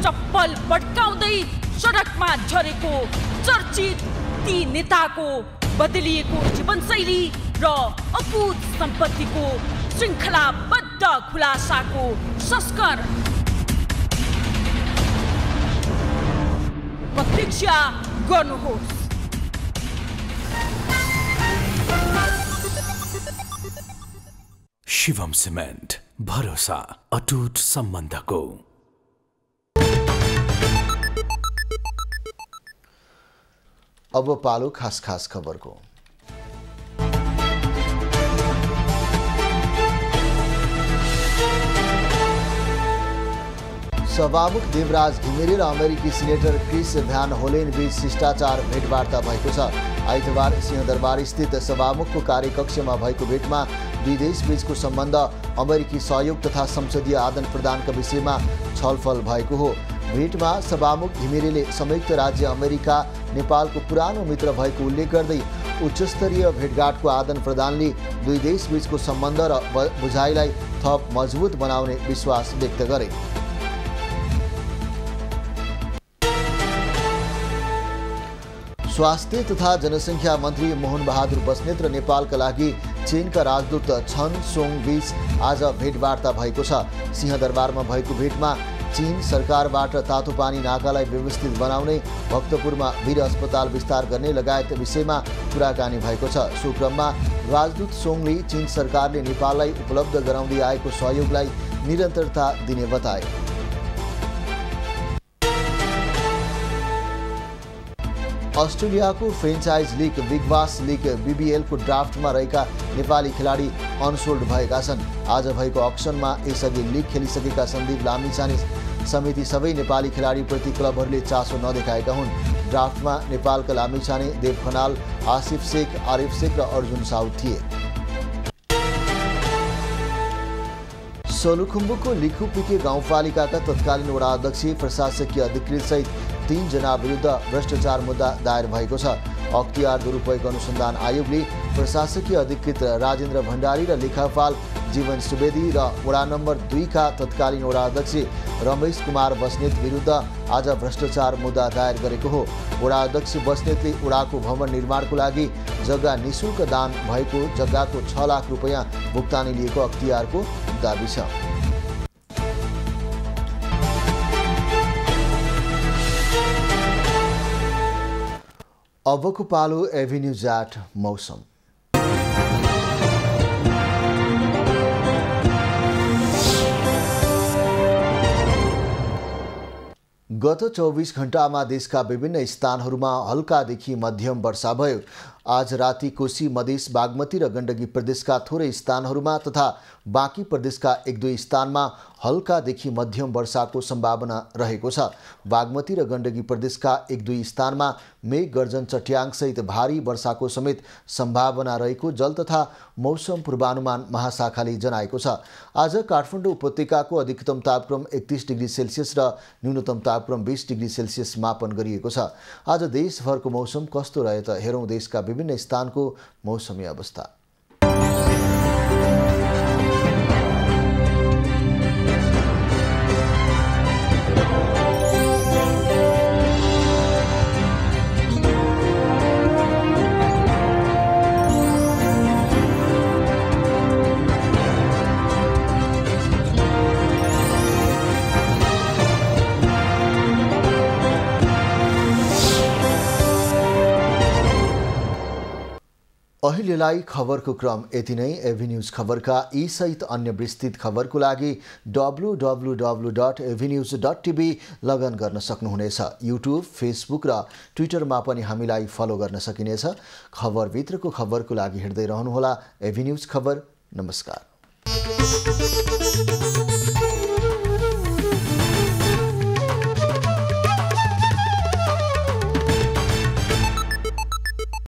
[SPEAKER 11] चप्पल पड्काउँदै सडकमा झरेको चर्चित ती नेताको बदलिएको जीवनशैली र अकुत सम्पत्तिको श्रृङ्खलाबद्ध खुलासाको संस्करण प्रतीक्षा गर्नुहोस्।
[SPEAKER 12] शिवम सिमेन्ट, भरोसा अटुट सम्बन्धको।
[SPEAKER 1] अब पालो खास खास खबरको। सभामुख देवराज घिमिरे र अमेरिकी सिनेटर क्रिस भ्यान होलेन बीच शिष्टाचार भेटवार्ता भएको छ। आइतबार सिंहदरबार स्थित सभामुखको कार्यकक्षमा भएको भेटमा दुई देश बीचको सम्बन्ध, अमेरिकी सहयोग तथा संसदीय आदान प्रदानका विषयमा छलफल भएको हो। भेटमा सभामुख घिमिरेले संयुक्त राज्य अमेरिका नेपालको पुरानो मित्र भएको उल्लेख गर्दै उच्चस्तरीय भेटघाटको आदान प्रदानले दुई देश बीचको सम्बन्ध र बुझाइलाई थप मजबुत बनाउने विश्वास व्यक्त गरे। स्वास्थ्य तथा जनसङ्ख्या मन्त्री मोहन बहादुर बस्नेत र नेपालका लागि चीनका राजदूत छन सोङ बीच आज भेटवार्ता भएको छ। सिंहदरबारमा भएको भेटमा चीन सरकारबाट तातोपानी नाकालाई व्यवस्थित बनाउने, भक्तपुरमा वीर अस्पताल विस्तार गर्ने लगायत विषयमा कुराकानी भएको छ। सो क्रममा राजदूत सोङले चीन सरकारले नेपाललाई उपलब्ध गराउँदै आएको सहयोगलाई निरन्तरता दिने बताए। अस्ट्रेलियाको फ्रेन्चाइज लिग बिग बास लिग BBL को ड्राफ्टमा रहेका नेपाली खेलाडी अनसोल्ड भएका छन्। आज भएको अक्सनमा यसअघि लिग खेलिसकेका सन्दीप लामिछाने समिति सबै नेपाली खेलाडीप्रति क्लबहरूले चासो नदेखाएका हुन्। ड्राफ्टमा नेपालका लामिछाने, देव खनाल, आसिफ शेख, आरिफ शेख र अर्जुन साउद थिए। सोलुखुम्बुको लिखुपिके गाउँपालिकाका तत्कालीन वडा अध्यक्ष, प्रशासकीय अधिकृत सहित 3 जना विरुद्ध भ्रष्टाचार मुद्दा दायर भएको छ। अख्तियार दुरुपयोग अनुसन्धान आयोगले प्रशासकीय अधिकृत राजेन्द्र भण्डारी र लेखापाल जीवन सुवेदी र वडा नम्बर 2 का तत्कालीन वडा अध्यक्ष रमेश कुमार बस्नेत विरुद्ध आज भ्रष्टाचार मुद्दा दायर गरेको हो। वडा अध्यक्ष बस्नेतले वडाको भवन निर्माणको लागि जग्गा निशुल्क दान भएको जग्गाको 6 लाख रुपैयाँ भुक्तानी लिएको अख्तियारको दाबी छ। अबको पालो एभिन्यूज एट मौसम। गत 24 घण्टामा देशका विभिन्न स्थानहरूमा हल्कादेखि मध्यम वर्षा भयो। आज राति कोशी, मधेस, बागमती र गण्डकी प्रदेशका थोरै स्थानहरूमा तथा बाँकी प्रदेशका 1-2 स्थानमा हल्कादेखि मध्यम वर्षाको सम्भावना रहेको छ। बागमती र गण्डकी प्रदेशका 1-2 स्थानमा मेघ गर्जन चट्याङसहित भारी वर्षाको समेत सम्भावना रहेको जल तथा मौसम पूर्वानुमान महाशाखाले जनाएको छ। आज काठमाडौँ उपत्यकाको अधिकतम तापक्रम 31 डिग्री सेल्सियस र न्यूनतम तापक्रम 20 डिग्री सेल्सियस मापन गरिएको छ। आज देशभरको मौसम कस्तो रहे त हेरौँ देशका विभिन्न स्थानको मौसमी अवस्था। अहिलेलाई खबरको क्रम यति नै। एभिन्यूज खबरका यी सहित अन्य विस्तृत खबरको लागि www.avenews.tv लगइन गर्न सक्नुहुनेछ। युट्युब, फेसबुक र ट्विटरमा पनि हामीलाई फलो गर्न सकिनेछ। खबरभित्रको खबरको लागि हेर्दै रहनुहोला एभिन्यूज खबर। नमस्कार।